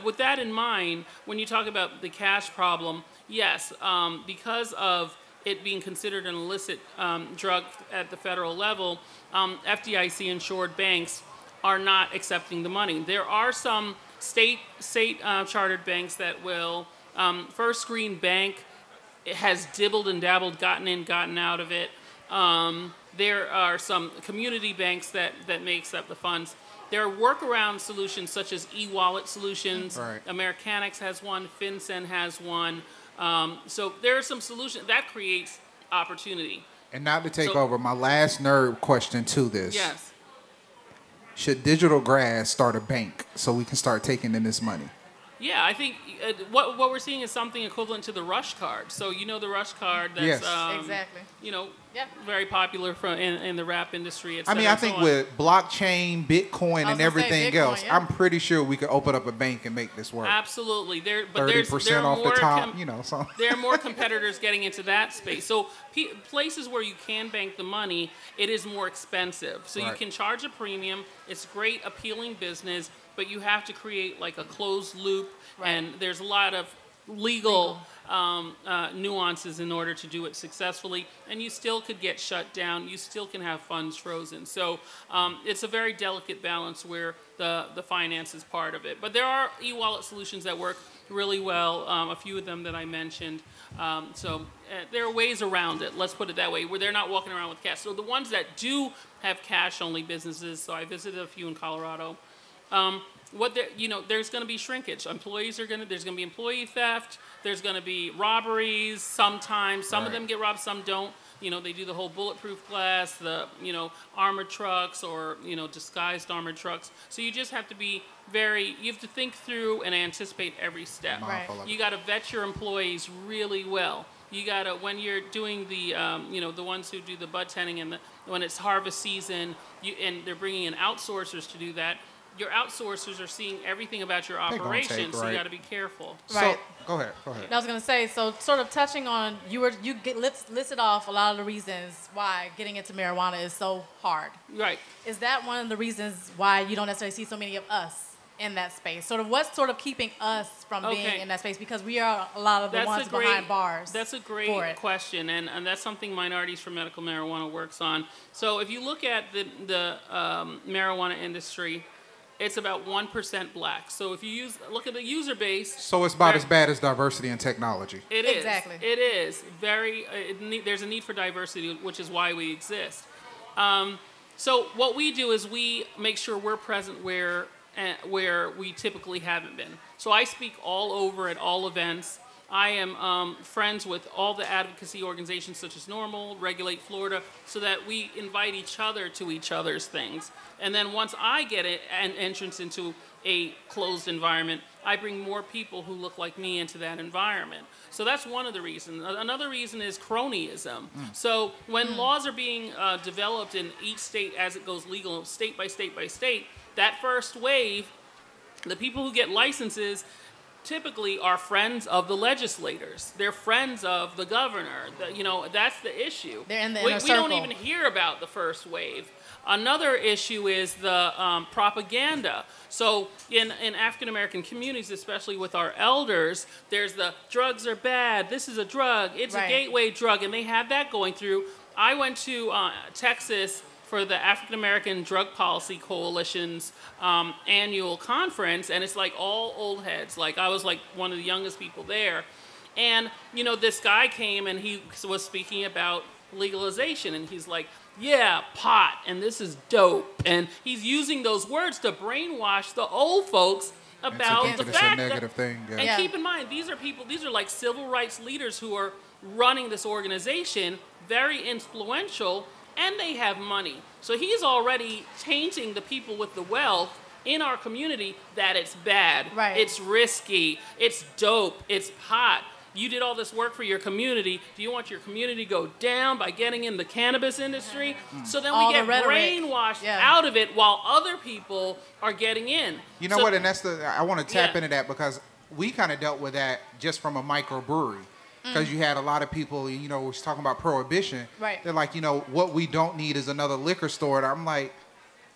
With that in mind, when you talk about the cash problem, yes, because of it being considered an illicit drug at the federal level, FDIC-insured banks are not accepting the money. There are some state chartered banks that will. First Green Bank has dibbled and dabbled, gotten in, gotten out of it. There are some community banks that may accept the funds. There are workaround solutions such as e-wallet solutions. Right. Americanics has one. FinCEN has one. So there are some solutions that creates opportunity. And not to take over, my last nerd question to this. Yes. Should Digital Grass start a bank so we can start taking in this money? Yeah, I think what we're seeing is something equivalent to the Rush card. So you know the Rush card that's exactly. You know, very popular in the rap industry. Et I mean, cetera, I think with blockchain, Bitcoin, and everything else, yeah. I'm pretty sure we could open up a bank and make this work. Absolutely. There 30% off the top, you know. So there are more competitors getting into that space. So places where you can bank the money, it is more expensive. So you can charge a premium. It's great, appealing business, but you have to create like a closed loop, and there's a lot of legal nuances in order to do it successfully, and you still could get shut down. You still can have funds frozen. So it's a very delicate balance where the finance is part of it. But there are e-wallet solutions that work really well, a few of them that I mentioned. So there are ways around it, let's put it that way, where they're not walking around with cash. So the ones that do have cash-only businesses, so I visited a few in Colorado, there's going to be shrinkage. There's going to be employee theft. There's going to be robberies sometimes. Some of them get robbed, some don't. You know, they do the whole bulletproof glass, the, armored trucks or, disguised armored trucks. So you just have to be you have to think through and anticipate every step. Right. You got to vet your employees really well. You got to, when you're doing the, the ones who do the bud tending and when it's harvest season, and they're bringing in outsourcers to do that, your outsourcers are seeing everything about your operation, so you got to be careful. Right. So, go ahead. I was going to say, so sort of touching on, listed off a lot of the reasons why getting into marijuana is so hard. Right. Is that one of the reasons why you don't necessarily see so many of us in that space? What's sort of keeping us from being in that space? Because we are a lot of the ones behind bars. That's a great question, and that's something Minorities for Medical Marijuana works on. So if you look at the marijuana industry, it's about 1% black. So if you look at the user base. So it's about as bad as diversity in technology. It is. Exactly. It is. There's a need for diversity, which is why we exist. So what we do is we make sure we're present where we typically haven't been. So I speak all over at all events. I am friends with all the advocacy organizations such as NORML, Regulate Florida, so that we invite each other to each other's things. And then once I get an entrance into a closed environment, I bring more people who look like me into that environment. So that's one of the reasons. Another reason is cronyism. So when laws are being developed in each state as it goes legal, state by state by state, that first wave, the people who get licenses typically are friends of the legislators. They're friends of the governor. That's the issue. They're in the we inner circle. don't even hear about the first wave. Another issue is the propaganda. So in African American communities, especially with our elders, there's the drugs are bad. This is a drug. It's a gateway drug. And they have that going through. I went to Texas for the African American Drug Policy Coalition's annual conference, and it's like all old heads. Like I was like one of the youngest people there. And, this guy came and he was speaking about legalization, and he's like, yeah, pot, and this is dope. And he's using those words to brainwash the old folks about the fact that, and keep in mind, these are like civil rights leaders who are running this organization, very influential, and they have money. So he's already tainting the people with the wealth in our community that it's bad, Right. it's risky, it's dope, it's pot. You did all this work for your community. Do you want your community to go down by getting in the cannabis industry? So then All we the get rhetoric. brainwashed Yeah. out of it while other people are getting in. You know So- what? And that's I want to tap Yeah. into that because we kind of dealt with that just from a microbrewery. Because you had a lot of people, you know, was talking about prohibition. Right. They're like, you know, what we don't need is another liquor store. And I'm like,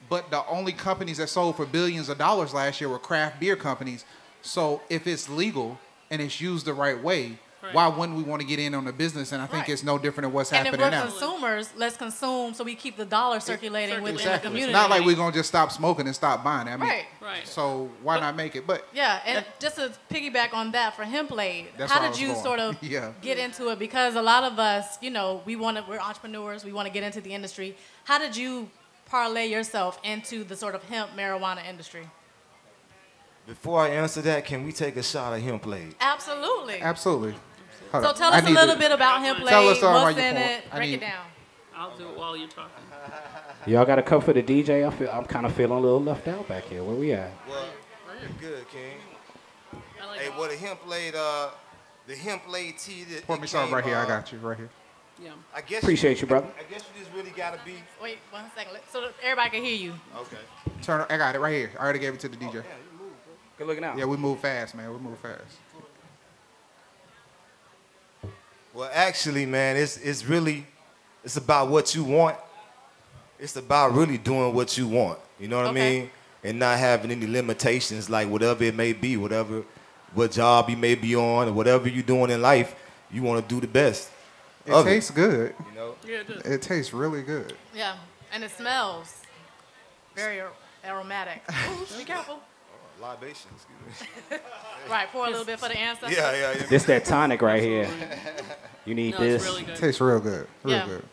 but the only companies that sold for billions of dollars last year were craft beer companies. So if it's legal and it's used the right way, why wouldn't we want to get in on the business? And I think Right. it's no different than what's And if happening we're now. consumers, let's consume so we keep the dollar circulating within the Exactly. community. It's not like we're going to just stop smoking and stop buying it. I mean, Right. Right. So why not make it? But Yeah, and just to piggyback on that for Hemplade, That's how where I did was you going. sort of Yeah. get into it? Because a lot of us, you know, we're entrepreneurs, we want to get into the industry. How did you parlay yourself into the sort of hemp marijuana industry? Before I answer that, can we take a shot of Hemplade? Absolutely. Absolutely. Hold So up. tell I us a need little to- bit about Hemplade, Tell us about what's your in point. it, I break need- it down. I'll do it while you're talking. Y'all got to come for the DJ. I'm kind of feeling a little left out back here. Where we at? Well, you're good, King. I like Hey, well, the Hemplade tea that Pour me some right here. I got you right here. Yeah. I guess Appreciate you, brother. I guess you just really gotta be. Wait 1 second, so that everybody can hear you. Okay. Turn. I got it right here. I already gave it to the DJ. Good looking out. Yeah, we move fast, man. We move fast. Well, actually, man, it's really about what you want. It's about really doing what you want. You know what I mean? And not having any limitations, like whatever it may be, what job you may be on, or whatever you're doing in life, you want to do the best. It tastes good. You know? Yeah, it does. It tastes really good. Yeah, and it smells very aromatic. Ooh, be careful. Libations, excuse me. Right, pour a little bit for the ancestors. Yeah. This that tonic right here. You need No, it's this. really good. Tastes real good. Real Yeah. good.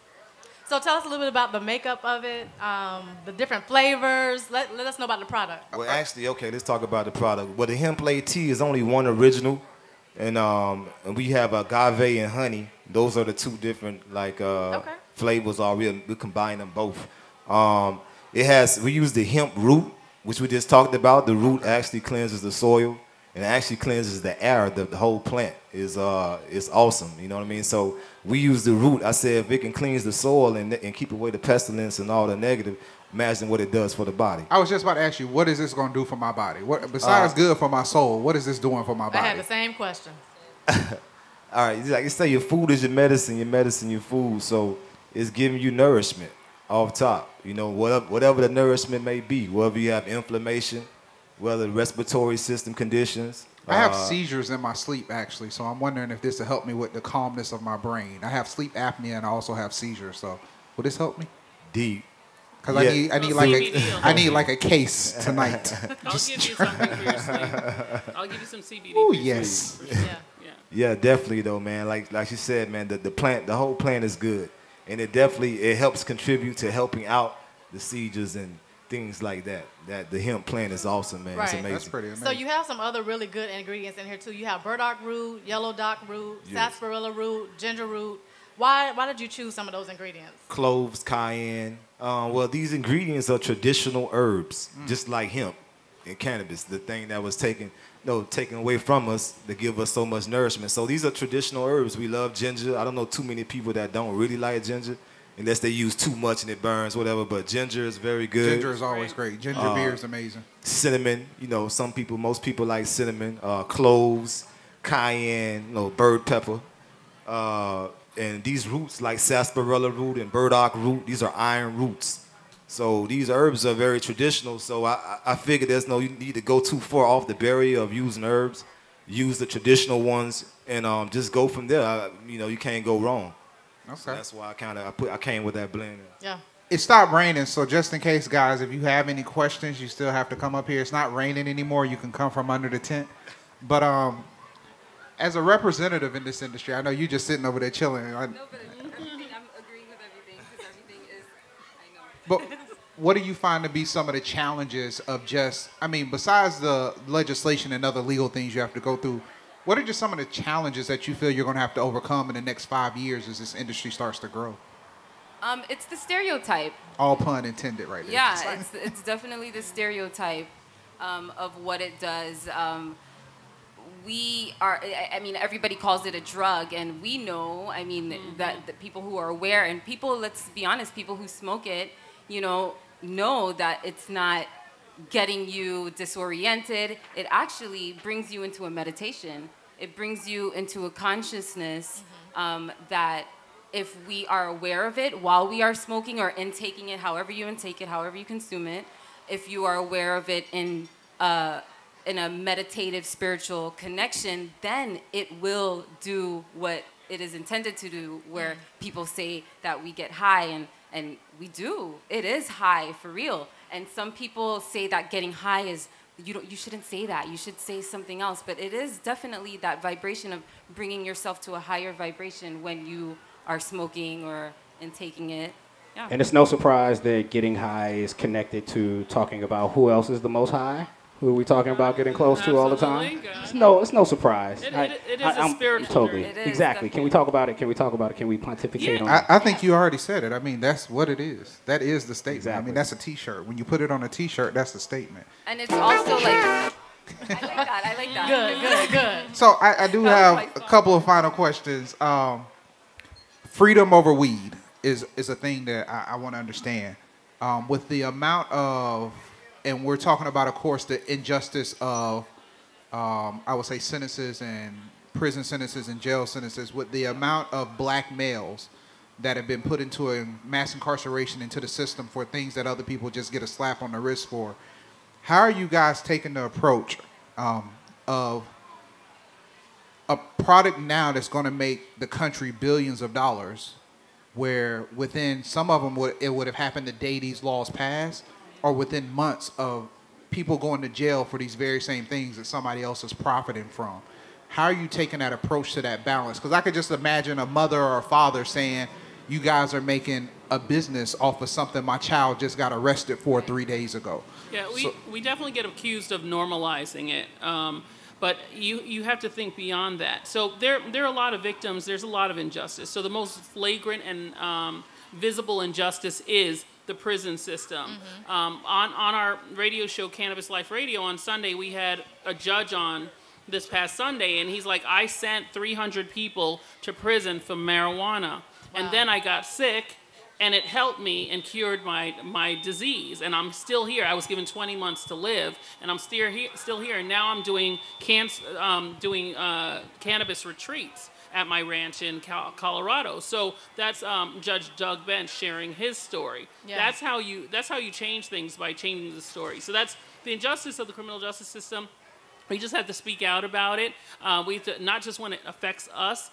So tell us a little bit about the makeup of it, the different flavors. Let us know about the product. Well, actually, okay, let's talk about the product. Well, the Hemplade tea is only one original, and we have agave and honey. Those are the two different flavors. We combine them both. We use the hemp root, which we just talked about. The root actually cleanses the soil and actually cleanses the air. The whole plant is awesome. You know what I mean? So we use the root. I said if it can cleanse the soil and keep away the pestilence and all the negative, imagine what it does for the body. I was just about to ask you, what is this going to do for my body? What besides good for my soul? What is this doing for my I body? had the same question. All right, like you say, your food is your medicine your food. So it's giving you nourishment off top. You know, whatever the nourishment may be, whether you have inflammation, whether respiratory system conditions. I have seizures in my sleep, actually, so I'm wondering if this will help me with the calmness of my brain. I have sleep apnea and I also have seizures, so will this help me? Deep. Because Yeah. I need like a case tonight. I'll give you something for your sleep. I'll give you some CBD. Oh for your yes. sleep. Yeah. Yeah, definitely though, man. Like you said, man, the whole plant is good, and it helps contribute to helping out the seizures and things like that. That the hemp plant is awesome, man. It's Right. amazing. That's pretty amazing. So you have some other really good ingredients in here too. You have burdock root, yellow dock root, sarsaparilla root, ginger root. Why did you choose some of those ingredients? Cloves, cayenne. Well, these ingredients are traditional herbs, just like hemp and cannabis. The thing that was taken away from us to give us so much nourishment. So these are traditional herbs. We love ginger. I don't know too many people that don't really like ginger, unless they use too much and it burns, whatever. But ginger is very good. Ginger is always great. Ginger beer is amazing. Cinnamon, most people like cinnamon. Cloves, cayenne, bird pepper. And these roots like sarsaparilla root and burdock root, these are iron roots. So these herbs are very traditional. So I figured there's no need to go too far off the barrier of using herbs. Use the traditional ones and just go from there. You can't go wrong. Okay. So that's why I came with that blend. Yeah. It stopped raining, so just in case, guys, if you have any questions, you still have to come up here. It's not raining anymore. You can come from under the tent. But as a representative in this industry, I know you just sitting over there chilling. No, but I'm agreeing with everything because everything is, I know. But what do you find to be some of the challenges of besides the legislation and other legal things you have to go through, what are just some of the challenges that you feel you're going to have to overcome in the next 5 years as this industry starts to grow? It's the stereotype. All pun intended right there. Yeah, it's definitely the stereotype. of what it does. We are, I mean, everybody calls it a drug, and we know, I mean, that the people who are aware, and people, let's be honest, people who smoke it, you know that it's not getting you disoriented. It actually brings you into a meditation. It brings you into a consciousness that if we are aware of it while we are smoking or intaking it, however you intake it, however you consume it, if you are aware of it in a meditative spiritual connection, then it will do what it is intended to do, where people say that we get high, and we do. It is high for real. And some people say that getting high is, you shouldn't say that. You should say something else. But it is definitely that vibration of bringing yourself to a higher vibration when you are smoking or intaking it. Yeah. And it's no surprise that getting high is connected to talking about who else is the most high. Who are we talking about getting close to all the time? It's no surprise. It is a spiritual totally journey. exactly. Can we talk about it? Can we pontificate on it? I think you already said it. I mean, that's what it is. That is the statement. Exactly. I mean, that's a T-shirt. When you put it on a T-shirt, that's the statement. And it's also like, I like that. Good. So I do have a couple of final questions. Freedom over weed is a thing that I want to understand. With the amount of, and we're talking about, of course, the injustice of, I would say, sentences and prison sentences and jail sentences, with the amount of black males that have been put into a mass incarceration into the system for things that other people just get a slap on the wrist for. How are you guys taking the approach of a product now that's going to make the country billions of dollars, where within some of them it would have happened the day these laws passed, or within months of people going to jail for these very same things that somebody else is profiting from? How are you taking that approach to that balance? Because I could just imagine a mother or a father saying, you guys are making a business off of something my child just got arrested for 3 days ago. Yeah, we definitely get accused of normalizing it. But you have to think beyond that. So there are a lot of victims. There's a lot of injustice. So the most flagrant and visible injustice is the prison system. On our radio show, Cannabis Life Radio, on Sunday, we had a judge on this past Sunday, and he's like, I sent 300 people to prison for marijuana. Wow. And then I got sick, and it helped me and cured my disease. And I'm still here. I was given 20 months to live, and I'm still here. And now I'm doing cannabis retreats at my ranch in Colorado. So that's Judge Doug Bench sharing his story. Yeah. That's how you change things, by changing the story. So that's the injustice of the criminal justice system. We just have to speak out about it. We have to, not just when it affects us.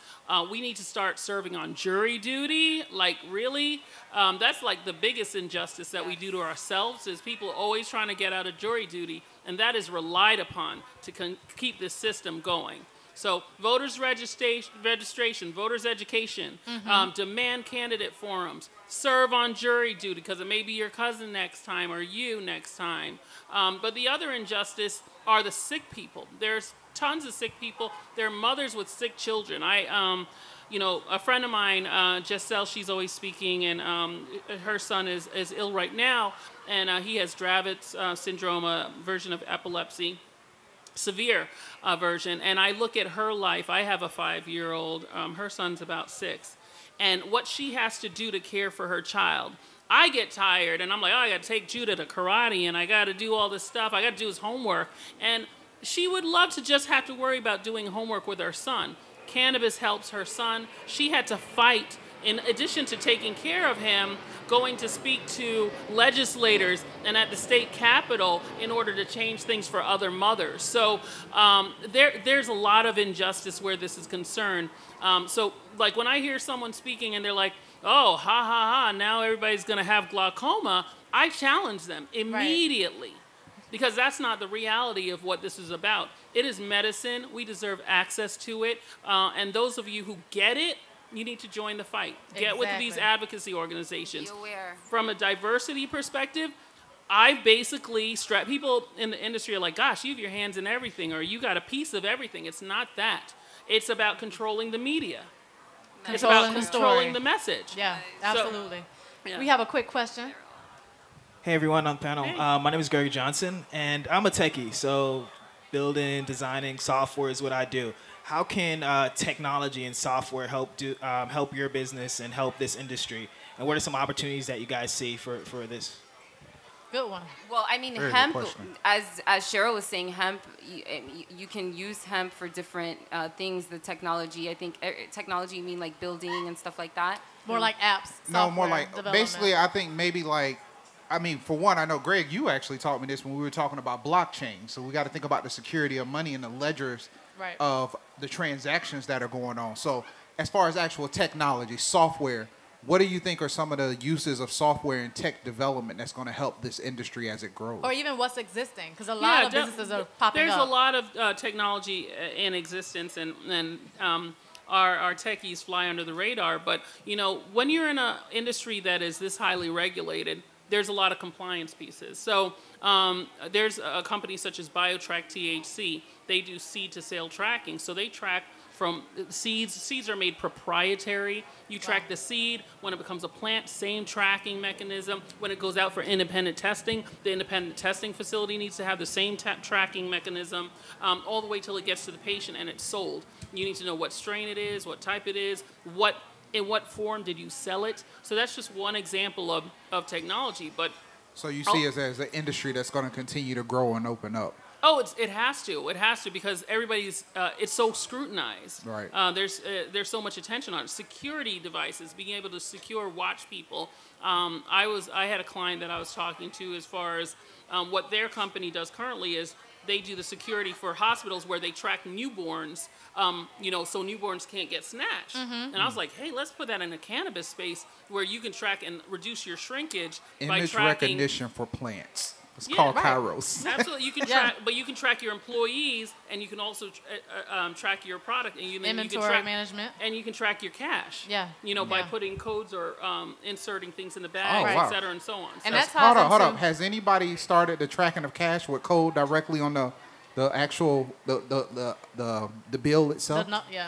We need to start serving on jury duty. Like, really, that's like the biggest injustice that we do to ourselves, is people always trying to get out of jury duty, and that is relied upon to keep this system going. So voters registration, voters education, demand candidate forums, serve on jury duty, because it may be your cousin next time or you next time. But the other injustice are the sick people. There's tons of sick people. There are mothers with sick children. A friend of mine, Giselle, she's always speaking, and her son is ill right now, and he has Dravet's syndrome, a version of epilepsy. Severe version, and I look at her life. I have a 5-year-old. Her son's about 6, and what she has to do to care for her child. I get tired, and I'm like, oh, I got to take Judah to karate, and I got to do all this stuff. I got to do his homework, and she would love to just have to worry about doing homework with her son. Cannabis helps her son. She had to fight, in addition to taking care of him, going to speak to legislators and at the state capitol in order to change things for other mothers. So there's a lot of injustice where this is concerned. So like when I hear someone speaking and they're like, oh, ha, ha, ha, now everybody's going to have glaucoma, I challenge them immediately. Right. Because that's not the reality of what this is about. It is medicine. We deserve access to it. And those of you who get it, you need to join the fight. Get with these advocacy organizations. Be aware. From a diversity perspective, I've basically people in the industry are like, gosh, you have your hands in everything, or you got a piece of everything. It's not that. It's about controlling the media. It's about controlling the message. Yeah, absolutely. We have a quick question. Hey everyone on the panel. Hey. My name is Gregory Johnson, and I'm a techie. So building, designing software is what I do. How can technology and software help your business and help this industry? And what are some opportunities that you guys see for this? Good one. Well, I mean, hemp, as Cheryl was saying, hemp, you can use hemp for different things. The technology, I think, technology, you mean like building and stuff like that? More like apps. No, more like, development. basically, I think maybe like, I mean, for one, I know, Greg, you actually taught me this when we were talking about blockchain. So we got to think about the security of money and the ledgers of the transactions that are going on. So as far as actual technology, software, what do you think are some of the uses of software and tech development that's going to help this industry as it grows? Or even what's existing, because a lot of businesses are popping There's up. a lot of technology in existence, and our techies fly under the radar. But, you know, when you're in an industry that is this highly regulated, there's a lot of compliance pieces. So there's a company such as BioTrack THC. They do seed to sale tracking. So they track from seeds. Seeds are made proprietary. You track the seed. When it becomes a plant, same tracking mechanism. When it goes out for independent testing, the independent testing facility needs to have the same tracking mechanism all the way till it gets to the patient and it's sold. You need to know what strain it is, what type it is, in what form did you sell it. So that's just one example of technology. But so you see it as an industry that's going to continue to grow and open up. Oh, it has to. It has to, because everybody's, it's so scrutinized. Right. There's so much attention on it. Security devices, being able to secure watch people. I had a client that I was talking to as far as what their company does currently is they do the security for hospitals where they track newborns, you know, so newborns can't get snatched. And I was like, hey, let's put that in a cannabis space where you can track and reduce your shrinkage by Image tracking recognition for plants. It's called Kairos. Absolutely, you can track, but you can track your employees, and you can also track your product, and you inventory can track, management, and you can track your cash. Yeah, you know, by putting codes or inserting things in the bag, wow. et cetera, and so on. And So- that's Hold up. Has anybody started the tracking of cash with code directly on the actual the bill itself?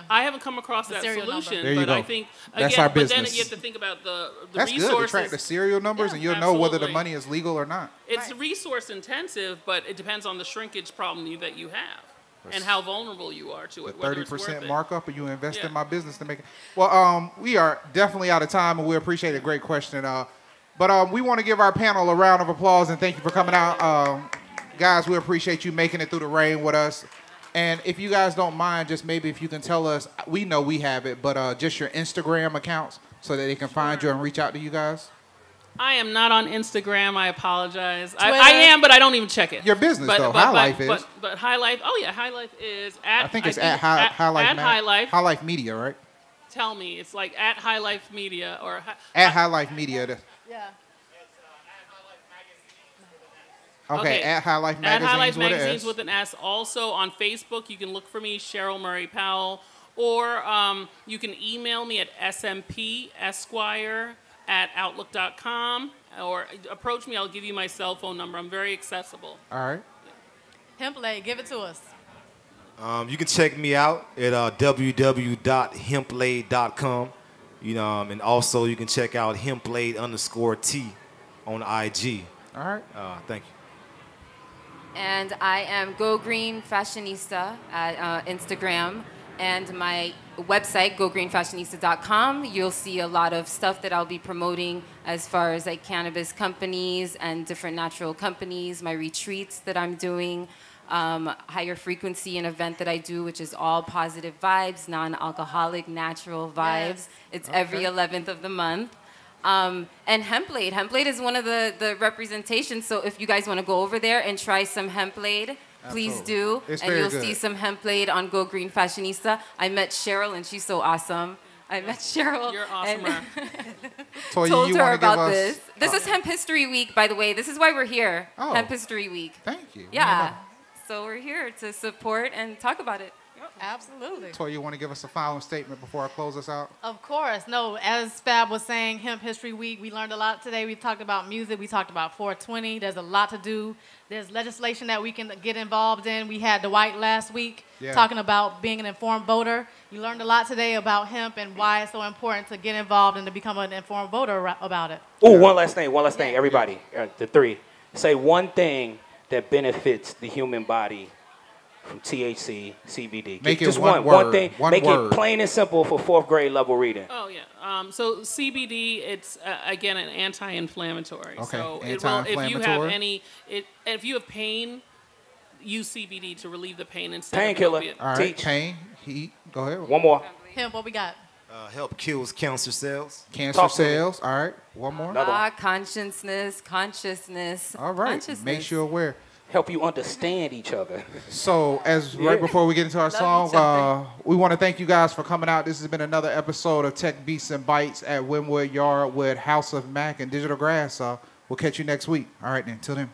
I haven't come across that serial solution, number. There you but go. I think That's again, our but then business. you have to think about the That's resources. good to track the serial numbers, and you'll know whether the money is legal or not. It's resource intensive, but it depends on the shrinkage problem that you have and how vulnerable you are to it. The whether it's worth 30% it. markup, and you invest in my business to make it. Well, we are definitely out of time, and we appreciate a great question. But we want to give our panel a round of applause and thank you for coming out. Guys, we appreciate you making it through the rain with us. And if you guys don't mind, just maybe if you can tell us, we know we have it, but just your Instagram accounts so that they can find you and reach out to you guys. I am not on Instagram. I apologize. I am, but I don't even check it. Your business, though. High Life is. But High Life, oh yeah, High Life is at. I think it's at High Life. At High Life. High Life Media, right? Tell me, it's like at High Life Media or. At High Life Media. Yeah. Okay, at High Life Magazines, at High Life with an Magazines S. with an S. Also on Facebook, you can look for me, Cheryl Murray Powell, or you can email me at smpesquire@outlook.com, or approach me. I'll give you my cell phone number. I'm very accessible. All right. Hemplay, give it to us. You can check me out at www.hemplade.com. You know, and also you can check out hemplade_T on IG. All right. Thank you. And I am Go Green Fashionista at Instagram, and my website, gogreenfashionista.com. You'll see a lot of stuff that I'll be promoting as far as like cannabis companies and different natural companies, my retreats that I'm doing, higher frequency, an event that I do, which is all positive vibes, non-alcoholic, natural vibes. It's every 11th of the month. And Hemplade. Hemplade is one of the representations. So if you guys want to go over there and try some Hemplade, please do. It's and very you'll good. see some Hemplade on Go Green Fashionista. I met Cheryl, and she's so awesome. I met Cheryl. You're awesomer. Toya, told you her wanna give about us- this. This is Hemp History Week, by the way. This is why we're here. Oh. Hemp History Week. Thank you. Yeah. So we're here to support and talk about it. Absolutely. Toy, you want to give us a final statement before I close us out? Of course. No, as Fab was saying, Hemp History Week, we learned a lot today. We talked about music. We talked about 420. There's a lot to do. There's legislation that we can get involved in. We had Dwight last week talking about being an informed voter. You learned a lot today about hemp and why it's so important to get involved and to become an informed voter about it. Oh, one last thing, everybody, the three. Say one thing that benefits the human body from THC, CBD. Make just it one word. One thing. Make it plain and simple for 4th grade level reading. Oh, yeah. So CBD, it's, again, an anti-inflammatory. Okay, So anti-inflammatory. if you have pain, use CBD to relieve the pain instead of Painkiller. opiate. All right, pain, heat. Go ahead. One more. Hemp, what we got? Help kills cancer cells. Cancer cells. All right, one more. Consciousness. All right, makes you aware. Help you understand each other. So, right before we get into our song, we want to thank you guys for coming out. This has been another episode of Tech Beats and Bytes at Wynwood Yard with House of Mac and Digital Grass. We'll catch you next week. All right, then. Till then.